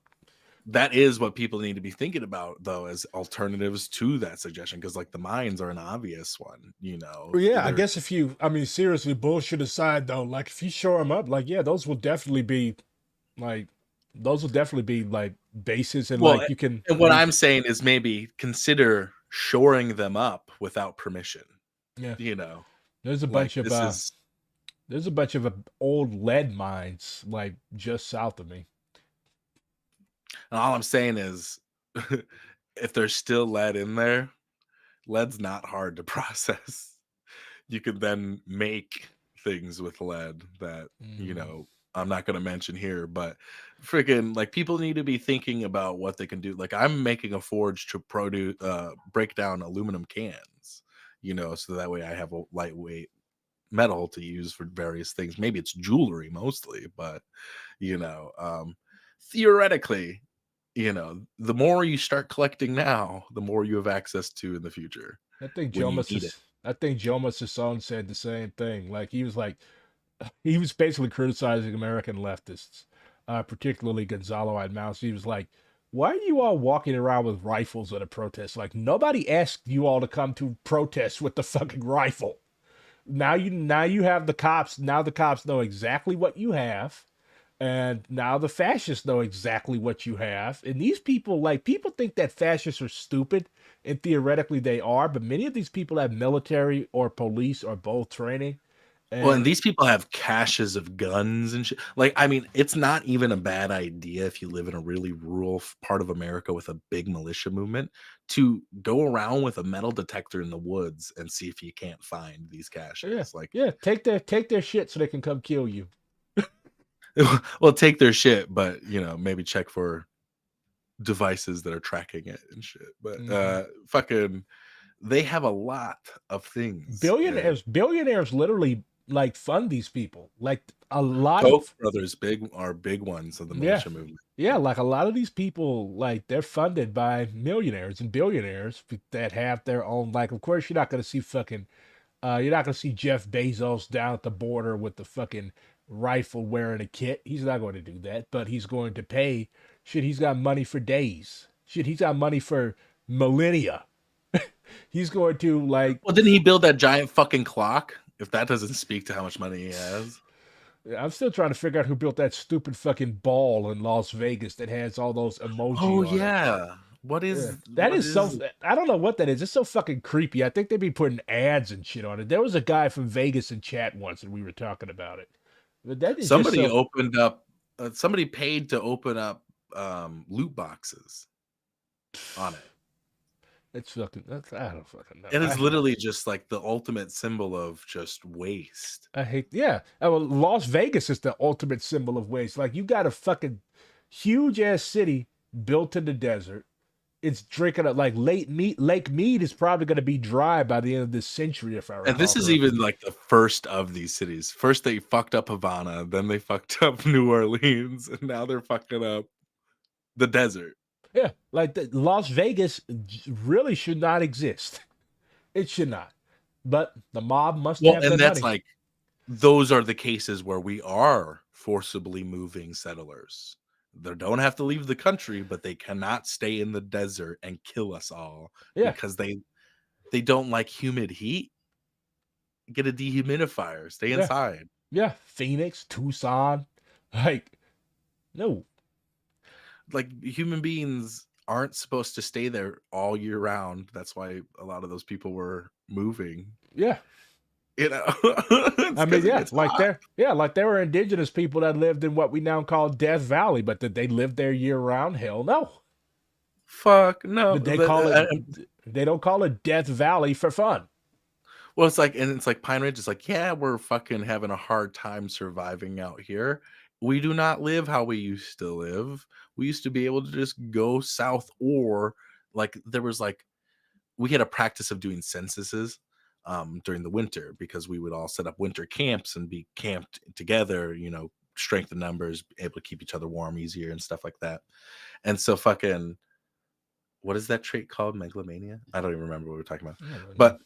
That is what people need to be thinking about, though, as alternatives to that suggestion, because like the mines are an obvious one, you know.
Well, yeah, I
They're
guess I mean, seriously, bullshit aside, though, like if you shore them up, like, yeah, like, those will definitely be like bases, and
well,
like you can
and what
use,
I'm saying is maybe consider shoring them up without permission.
yeah.
You know,
There's a
like
bunch of
this is
old lead mines like just south of me.
And all I'm saying is, if there's still lead in there, lead's not hard to process. You could then make things with lead that,
Mm.
I'm not going to mention here, but freaking like people need to be thinking about what they can do. Like I'm making a forge to break down aluminum cans, so that way I have a lightweight metal to use for various things. Maybe it's jewelry mostly, but theoretically, the more you start collecting now, the more you have access to in the future when you need it.
I think Jomas Sasson said the same thing. He was basically criticizing American leftists, particularly Gonzalo Mouse. He was like, "Why are you all walking around with rifles at a protest? Like nobody asked you all to come to protest with the fucking rifle. Now you have the cops. Now the cops know exactly what you have." And now the fascists know exactly what you have. And these people, like, people think that fascists are stupid, and theoretically they are, but many of these people have military or police or both training.
Well, and
And
these people have caches of guns and shit. Like, I mean, it's not even a bad idea if you live in a really rural part of America with a big militia movement to go around with a metal detector in the woods and see if you can't find these
yeah,
caches. Like,
yeah, take their shit so they can come kill you.
well, take their shit, but maybe check for devices that are tracking it and shit. But
Hmm.
fucking, they have a lot of things.
Billionaires literally like fund these people. Like a lot
Koch
of
brothers are big ones of the
yeah.
militia movement.
Yeah, like a lot of these people, like they're funded by millionaires and billionaires that have their own. Like, of course, you're not gonna see Jeff Bezos down at the border with the fucking rifle wearing a kit. He's not going to do that, but he's going to pay. Shit, he's got money for days. Shit, he's got money for millennia. He's going to like.
Well, didn't he build that giant fucking clock? If that doesn't speak to how much money he has.
I'm still trying to figure out who built that stupid fucking ball in Las Vegas that has all those
Oh
emoji on it.
yeah. What
Yeah,
is
that
what
is so.
is
I don't know what that is. It's so fucking creepy. I think they'd be putting ads and shit on it. There was a guy from Vegas in chat once, and we were talking about it. But that is just
somebody
so.
opened up somebody paid to open up loot boxes on it.
It's fucking. I don't fucking know.
And it's literally just like the ultimate symbol of just waste.
I hate. Yeah. Well, Las Vegas is the ultimate symbol of waste. Like you got a fucking huge ass city built in the desert. it's drinking up like Lake Mead is probably going to be dry by the end of this century, if I
And
recall
this is
correctly.
even like the first of these cities. First they fucked up Havana, then they fucked up New Orleans, and now they're fucking up the desert.
Yeah, like Las Vegas really should not exist. It should not. But the mob must
Well,
have their
and that's
money.
like those are the cases where we are forcibly moving settlers. They don't have to leave the country, but they cannot stay in the desert and kill us all
Yeah,
because they don't like humid heat. Get a dehumidifier, stay
yeah,
inside.
yeah. Phoenix, Tucson, like no,
Like human beings aren't supposed to stay there all year round. That's why a lot of those people were moving.
yeah.
You know,
I
it's
mean,
because it
yeah,
gets hot.
like there were indigenous people that lived in what we now call Death Valley, but that they lived there year round. Hell no.
Fuck no.
Did they call it? They don't call it Death Valley for fun.
Well, it's like, and it's like Pine Ridge is like, yeah, we're fucking having a hard time surviving out here. We do not live how we used to live. We used to be able to just go south, or like there was like we had a practice of doing censuses during the winter because we would all set up winter camps and be camped together, you know, strength in numbers, able to keep each other warm easier and stuff like that. And so fucking what is that trait called? Megalomania? I don't even remember what we are talking about.
I don't really know.
But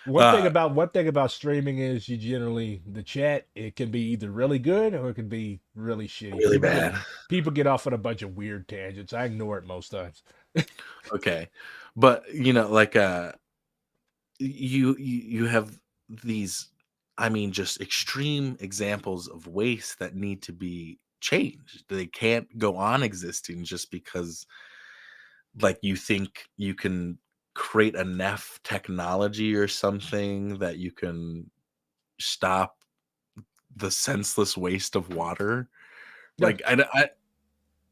One
uh
thing about streaming is you generally the chat it can be either really good or it can be really shitty.
really bad.
People get off on a bunch of weird tangents. I ignore it most times.
Okay. But you know, like you have these, I mean, just extreme examples of waste that need to be changed. They can't go on existing just because like you think you can create enough technology or something that you can stop the senseless waste of water.
Yeah,
Like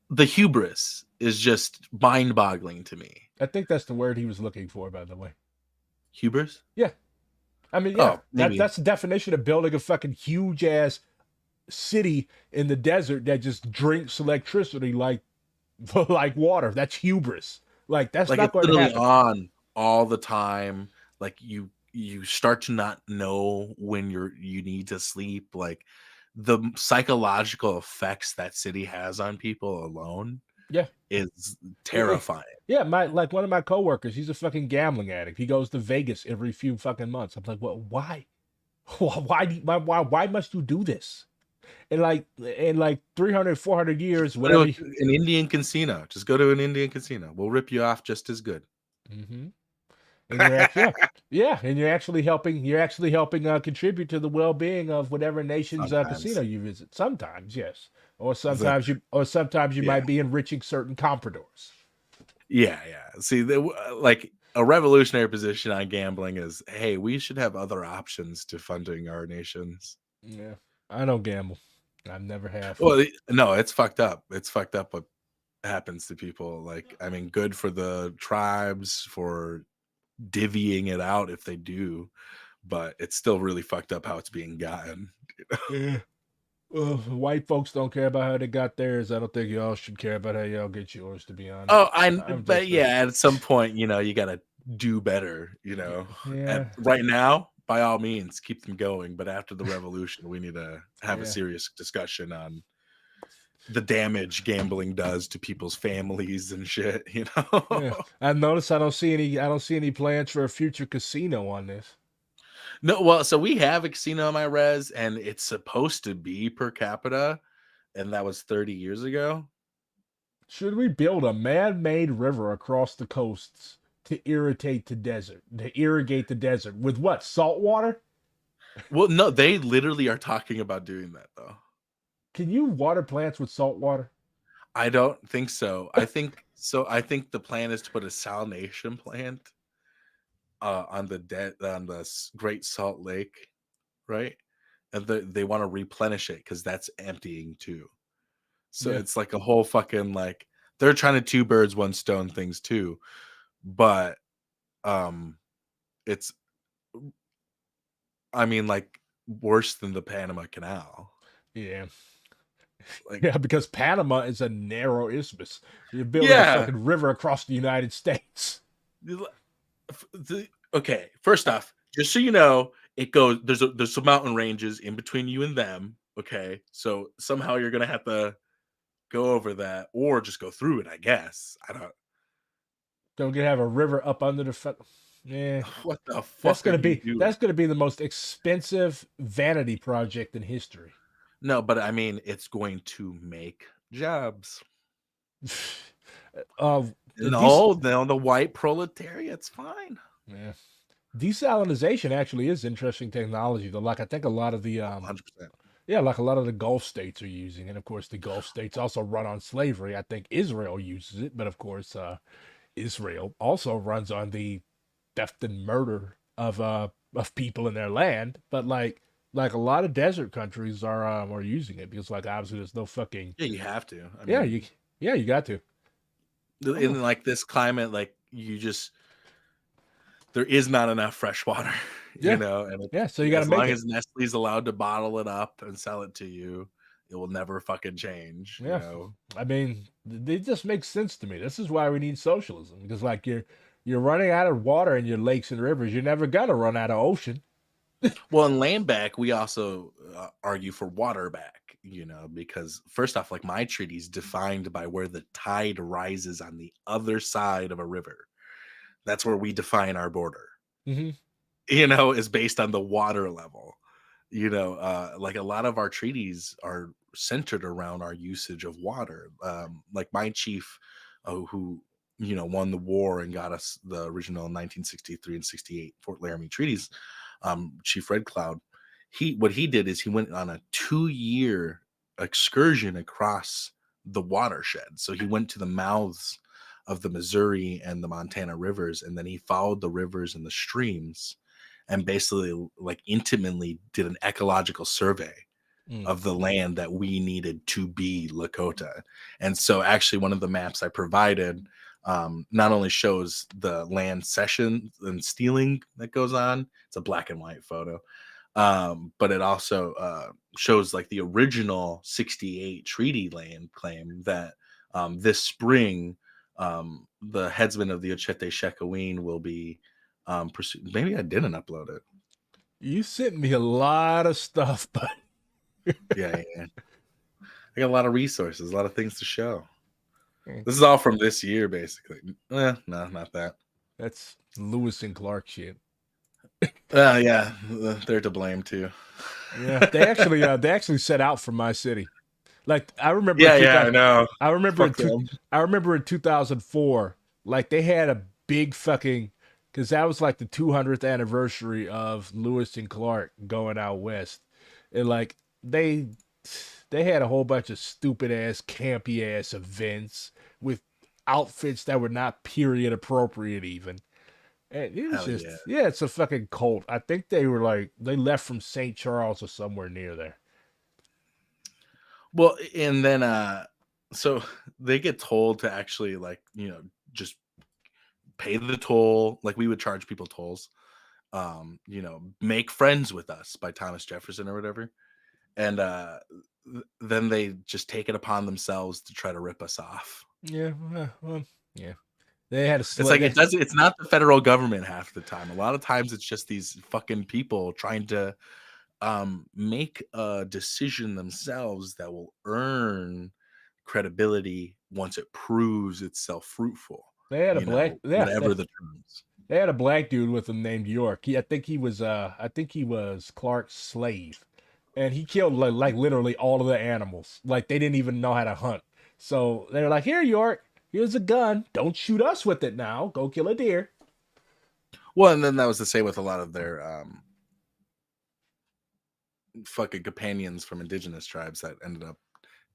the hubris is just mind-boggling to me.
I think that's the word he was looking for, by the way.
Hubris?
Yeah, I mean, yeah,
Oh, maybe.
that's the definition of building a fucking huge ass city in the desert that just drinks electricity like like water. That's hubris. Like that's
Like
not
it's
going to
literally
happen.
on all the time. Like you start to not know when you need to sleep. Like the psychological effects that city has on people alone
Yeah,
is
Eh,
terrifying.
yeah. My like one of my coworkers, he's a fucking gambling addict. He goes to Vegas every few fucking months. I'm like, well, why? Why must you do this? In like 300, 400 years,
Go
whatever.
to an Indian casino. Just go to an Indian casino. We'll rip you off just as good.
Mm-hmm. And you're actually yeah, and you're actually helping contribute to the well-being of whatever nation's casino
Sometimes.
you visit. Sometimes, yes, or
The
sometimes you
yeah.
might be enriching certain compradors.
Yeah, yeah. See, like a revolutionary position on gambling is, hey, we should have other options to funding our nations.
Yeah, I don't gamble. I never have.
Well, no, it's fucked up. It's fucked up what happens to people. Like, I mean, good for the tribes for divvying it out if they do, but it's still really fucked up how it's being gotten.
Yeah. Well, white folks don't care about how they got theirs. I don't think y'all should care about how y'all get yours. To be honest,
Oh, I
I'm
but
just
yeah, at some point, you know, you gotta do better, you know. At
yeah,
right now, by all means, keep them going. But after the revolution, we need to have a
yeah,
serious discussion on the damage gambling does to people's families and shit, you know.
yeah. I noticed I don't see any plans for a future casino on this.
No, well, so we have a casino on my res, and it's supposed to be per capita, and that was 30 years ago.
Should we build a man-made river across the coasts to irrigate the desert with what? Salt water?
Well, no, they literally are talking about doing that though.
Can you water plants with salt water?
I don't think so. I think so. I think the plan is to put a salination plant on Great Salt Lake, right? And they want to replenish it because that's emptying too. So
Yeah.
it's like a whole fucking like they're trying to two birds one stone things too, but um, it's I mean like worse than the Panama Canal.
Yeah.
Like,
Yeah, because Panama is a narrow isthmus. You're building a
yeah.
fucking river across the United States.
Okay, first off, just so you know, it goes there's some mountain ranges in between you and them. Okay, so somehow you're gonna have to go over that or just go through it. I guess I don't.
Don't get have a river up under the yeah.
What the fuck are you doing?
That's gonna be the most expensive vanity project in history.
No, but I mean, it's going to make jobs.
uh, these
No, the white proletariat's fine.
yeah. Desalinization actually is interesting technology though. Like I think a lot of the
100%.
yeah, like a lot of the Gulf states are using, and of course the Gulf states also run on slavery. I think Israel uses it, but of course Israel also runs on the theft and murder of people in their land. But like a lot of desert countries are using it because like obviously there's no fucking
Yeah, you have to. I
yeah
mean,
you got to. Oh,
in like this climate, like there is not enough fresh water,
yeah,
and
yeah. So you got to
as
make
long
it.
as Nestle's allowed to bottle it up and sell it to you, it will never fucking change.
Yeah, I mean, it just makes sense to me. This is why we need socialism because like you're running out of water in your lakes and rivers. You're never gonna run out of ocean.
Well, in land back, we also argue for water back, because first off, like my treaty is defined by where the tide rises on the other side of a river. That's where we define our border.
Hmm.
Is based on the water level. Like a lot of our treaties are centered around our usage of water. Like my chief, who won the war and got us the original 1963 and 68 Fort Laramie treaties, Chief Red Cloud. What he did is he went on a 2-year excursion across the watershed. So he went to the mouths of the Missouri and the Montana rivers, and then he followed the rivers and the streams and basically like intimately did an ecological survey
Mm.
of the land that we needed to be Lakota. And so actually one of the maps I provided not only shows the land cession and stealing that goes on, it's a black and white photo, but it also shows like the original 68 treaty land claim that this spring the headsman of the Ochete Shekaween will be pursued. Maybe I didn't upload it.
You sent me a lot of stuff, but
Yeah. I got a lot of resources, a lot of things to show.
Mm.
This is all from this year, basically. No, not that.
That's Lewis and Clark shit.
Yeah, they're to blame too.
Yeah, they actually set out from my city. Like I remember in
Yeah, I
2000,
know.
I remember in
Fuck
two,
them.
I remember in 2004, like they had a big fucking because that was like the 200th anniversary of Lewis and Clark going out west, and like they had a whole bunch of stupid ass, campy ass events with outfits that were not period appropriate even. And it was
Hell yeah.
just yeah, it's a fucking cult. I think they were like they left from St. Charles or somewhere near there.
Well, and then so they get told to actually like, just pay the toll, like we would charge people tolls. Make friends with us by Thomas Jefferson or whatever. And then they just take it upon themselves to try to rip us off.
Yeah, well, yeah. They had a
It's like it's not the federal government half the time. A lot of times it's just these fucking people trying to make a decision themselves that will earn credibility once it proves itself fruitful.
they had a black yeah
Whatever the terms.
they had a black dude with them named York. I think he was Clark's slave, and he killed like literally all of the animals. Like they didn't even know how to hunt. So they're like, "Here, York, here's a gun. Don't shoot us with it now. Go kill a deer."
Well, and then that was the same with a lot of their fucking companions from indigenous tribes that ended up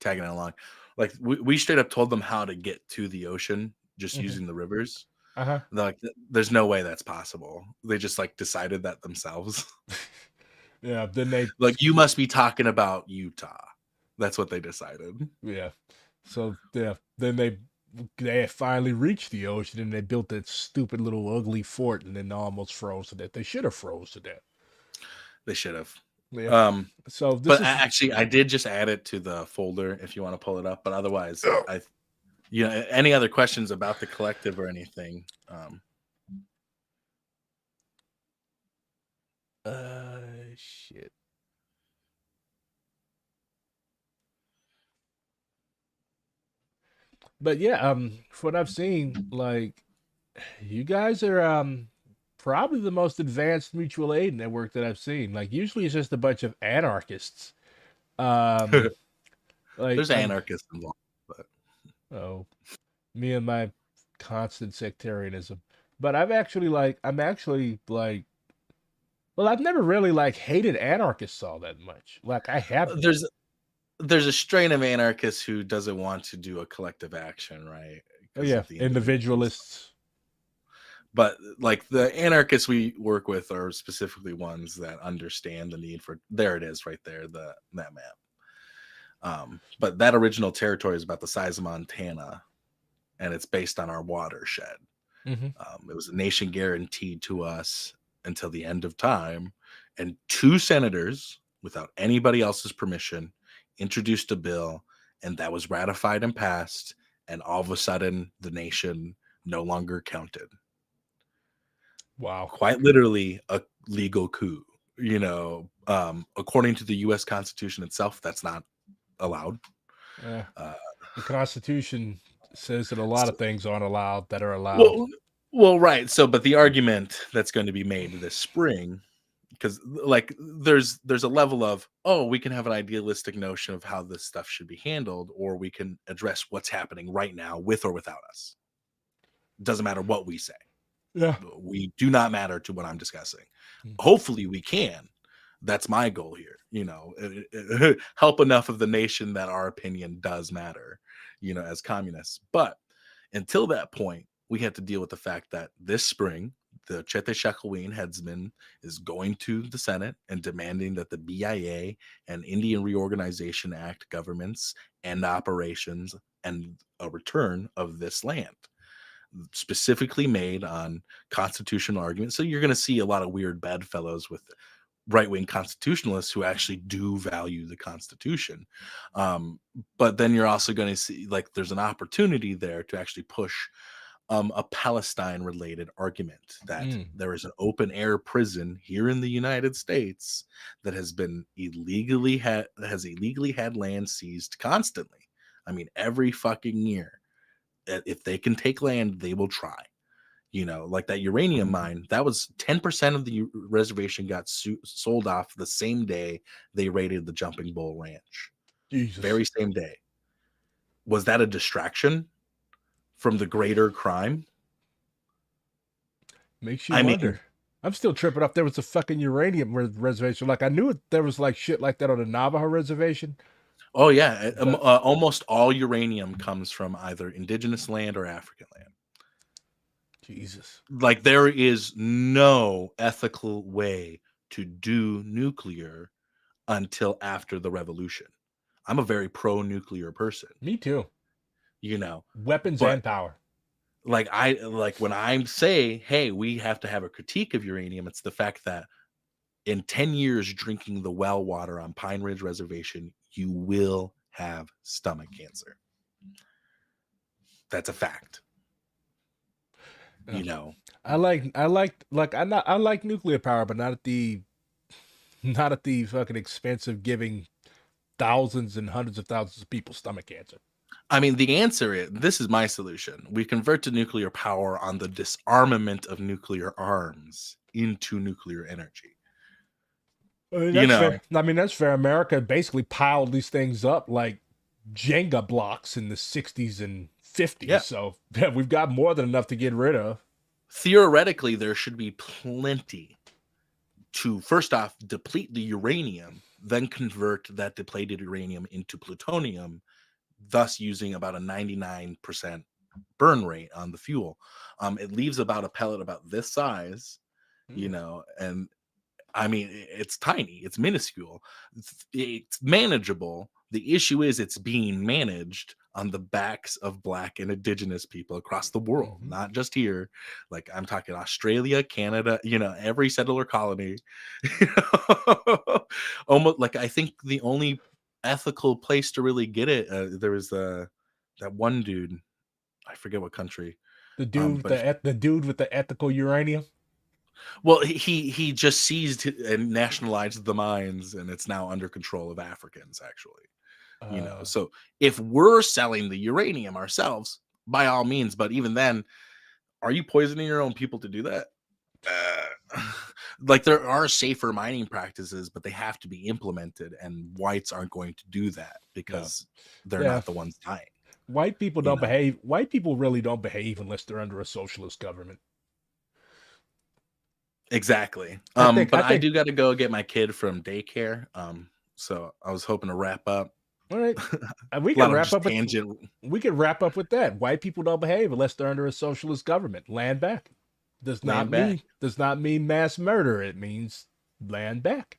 tagging along. Like we straight up told them how to get to the ocean just
Hmm.
using the rivers.
Uh
They're like, there's no way that's possible. They just like decided that themselves.
huh. Yeah. Then they
Like, you must be talking about Utah. That's what they decided.
yeah. So yeah. Then they had finally reached the ocean and they built that stupid little ugly fort and then almost froze to death. They should have froze to death.
They should have.
Yeah.
Um,
So this
but
is
actually, I did just add it to the folder if you want to pull it up. But otherwise, any other questions about the collective or anything?
shit. But yeah, from what I've seen, like you guys are probably the most advanced mutual aid network that I've seen. Like usually it's just a bunch of anarchists. Um like
There's anarchists involved, but
oh, me and my constant sectarianism. But I'm actually like well, I've never really like hated anarchists all that much. Like I haven't.
there's a strain of anarchists who doesn't want to do a collective action, right?
Oh
Because
yeah,
of the individuals.
individualists.
But like the anarchists we work with are specifically ones that understand the need for. There it is, right there, that map. But that original territory is about the size of Montana, and it's based on our watershed.
Mm-hmm.
It was a nation guaranteed to us until the end of time, and two senators, without anybody else's permission, introduced a bill, and that was ratified and passed, and all of a sudden the nation no longer counted.
Wow.
Quite literally a legal coup. According to the U.S. Constitution itself, that's not allowed.
Uh,
Uh,
the Constitution says that a lot
so,
of things aren't allowed that are allowed.
well, well, right. So, but the argument that's going to be made this spring, because like there's a level of, oh, we can have an idealistic notion of how this stuff should be handled, or we can address what's happening right now with or without us. Doesn't matter what we say.
Yeah.
We do not matter to what I'm discussing.
Mm.
Hopefully we can. That's my goal here. Help enough of the nation that our opinion does matter, as communists. But until that point, we had to deal with the fact that this spring, the Chete headsman is going to the Senate and demanding that the BIA and Indian Reorganization Act governments end operations and a return of this land, specifically made on constitutional arguments. So you're going to see a lot of weird bedfellows with right-wing constitutionalists who actually do value the Constitution. But then you're also going to see like there's an opportunity there to actually push a Palestine-related argument that there is an open-air prison here in the United States that has been illegally had land seized constantly. I mean, every fucking year. If they can take land, they will try. Like that uranium mine, that was 10% of the reservation got sold off the same day they raided the Jumping Bull Ranch.
Jesus.
Very same day. Was that a distraction from the greater crime?
Makes you wonder. I'm still tripping off there was a fucking uranium reservation. Like I knew there was like shit like that on the Navajo reservation.
Oh yeah, almost all uranium comes from either indigenous land or African land.
Jesus.
Like there is no ethical way to do nuclear until after the revolution. I'm a very pro-nuclear person.
Me too. Weapons
but
and power.
Like when I say, hey, we have to have a critique of uranium, it's the fact that in 10 years drinking the well water on Pine Ridge Reservation, you will have stomach cancer. That's a fact.
I like nuclear power, but not at the fucking expense of giving thousands and hundreds of thousands of people stomach cancer.
I mean, the answer is, this is my solution. We convert to nuclear power on the disarmament of nuclear arms into nuclear energy.
Fair. I mean, that's fair. America basically piled these things up like Jenga blocks in the 60s and 50s. Yeah. So we've got more than enough to get rid of.
Theoretically, there should be plenty to, first off, deplete the uranium, then convert that depleted uranium into plutonium, thus using about a 99% burn rate on the fuel. It leaves about a pellet about this size, and I mean, it's tiny, it's minuscule, it's manageable, The issue is it's being managed on the backs of Black and Indigenous people across the world,
Mhm.
not just here. Like I'm talking Australia, Canada, every settler colony. You Almost like I think the only ethical place to really get it, there was that one dude, I forget what country, but
The dude with the ethical uranium.
well, he just seized and nationalized the mines, and it's now under control of Africans, actually.
Uh,
So if we're selling the uranium ourselves, by all means, but even then, are you poisoning your own people to do that? Like there are safer mining practices, but they have to be implemented, and whites aren't going to do that
no.
because they're
Yeah.
not the ones dying.
White people
You
don't
know
behave. White people really don't behave unless they're under a socialist government.
exactly.
I think.
But
I
I
think.
do got to go get my kid from daycare. So I was hoping to wrap up.
All right.
A
We can
lot of
wrap
just
up with.
tangent.
We can wrap up with that. White people don't behave unless they're under a socialist government. Land back.
Laying back.
Does not mean mass murder. It means land back.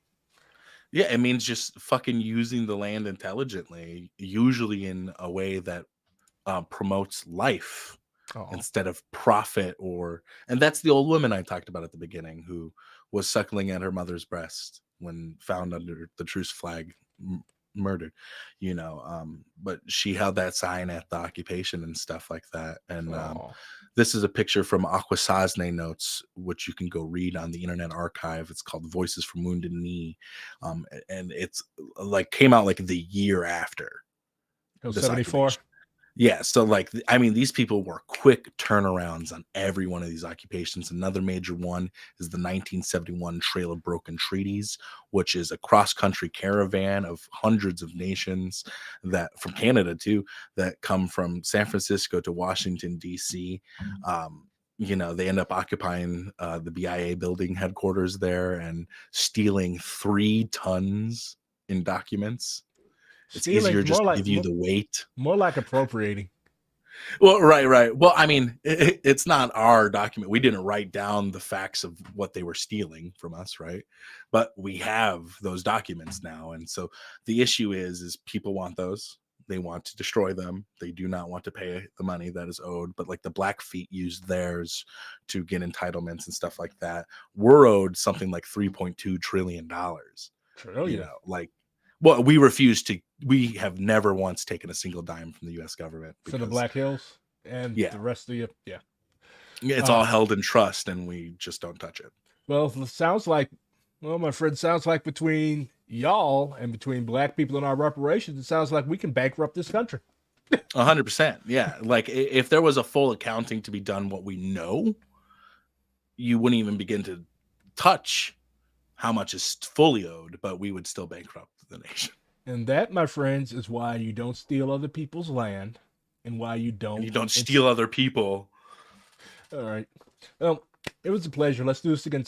Yeah, it means just fucking using the land intelligently, usually in a way that promotes life
Oh,
instead of profit. And that's the old woman I talked about at the beginning who was suckling at her mother's breast when found under the truce flag, murdered. But she held that sign at the occupation and stuff like that. And
oh.
this is a picture from Akwesasne notes, which you can go read on the Internet Archive. It's called Voices from Wounded Knee. And it's like came out like the year after this
74.
occupation. Yeah, so like I mean, these people were quick turnarounds on every one of these occupations. Another major one is the 1971 Trail of Broken Treaties, which is a cross-country caravan of hundreds of nations that from Canada too, that come from San Francisco to Washington D.C. They end up occupying the BIA building headquarters there and stealing 3 tons in documents. It's
Stealing
easier just to give you the weight.
more like appropriating.
Well, right. Well, I mean, it's not our document. We didn't write down the facts of what they were stealing from us, right? But we have those documents now, and so the issue is people want those. They want to destroy them. They do not want to pay the money that is owed. But like the Blackfeet used theirs to get entitlements and stuff like that. We're owed something like $3.2 trillion.
Trillion.
Well, we refuse to. We have never once taken a single dime from the U.S. government
For the Black Hills and the rest of you. Yeah.
It's all held in trust, and we just don't touch it.
Well, it sounds like, my friend, sounds like between y'all and between Black people and our reparations, it sounds like we can bankrupt this country.
100%. Yeah. Like if there was a full accounting to be done, what we know, you wouldn't even begin to touch how much is fully owed, but we would still bankrupt the nation.
And that, my friends, is why you don't steal other people's land and why you don't.
And you don't steal other people.
All right. Well, it was a pleasure. Let's do this again soon.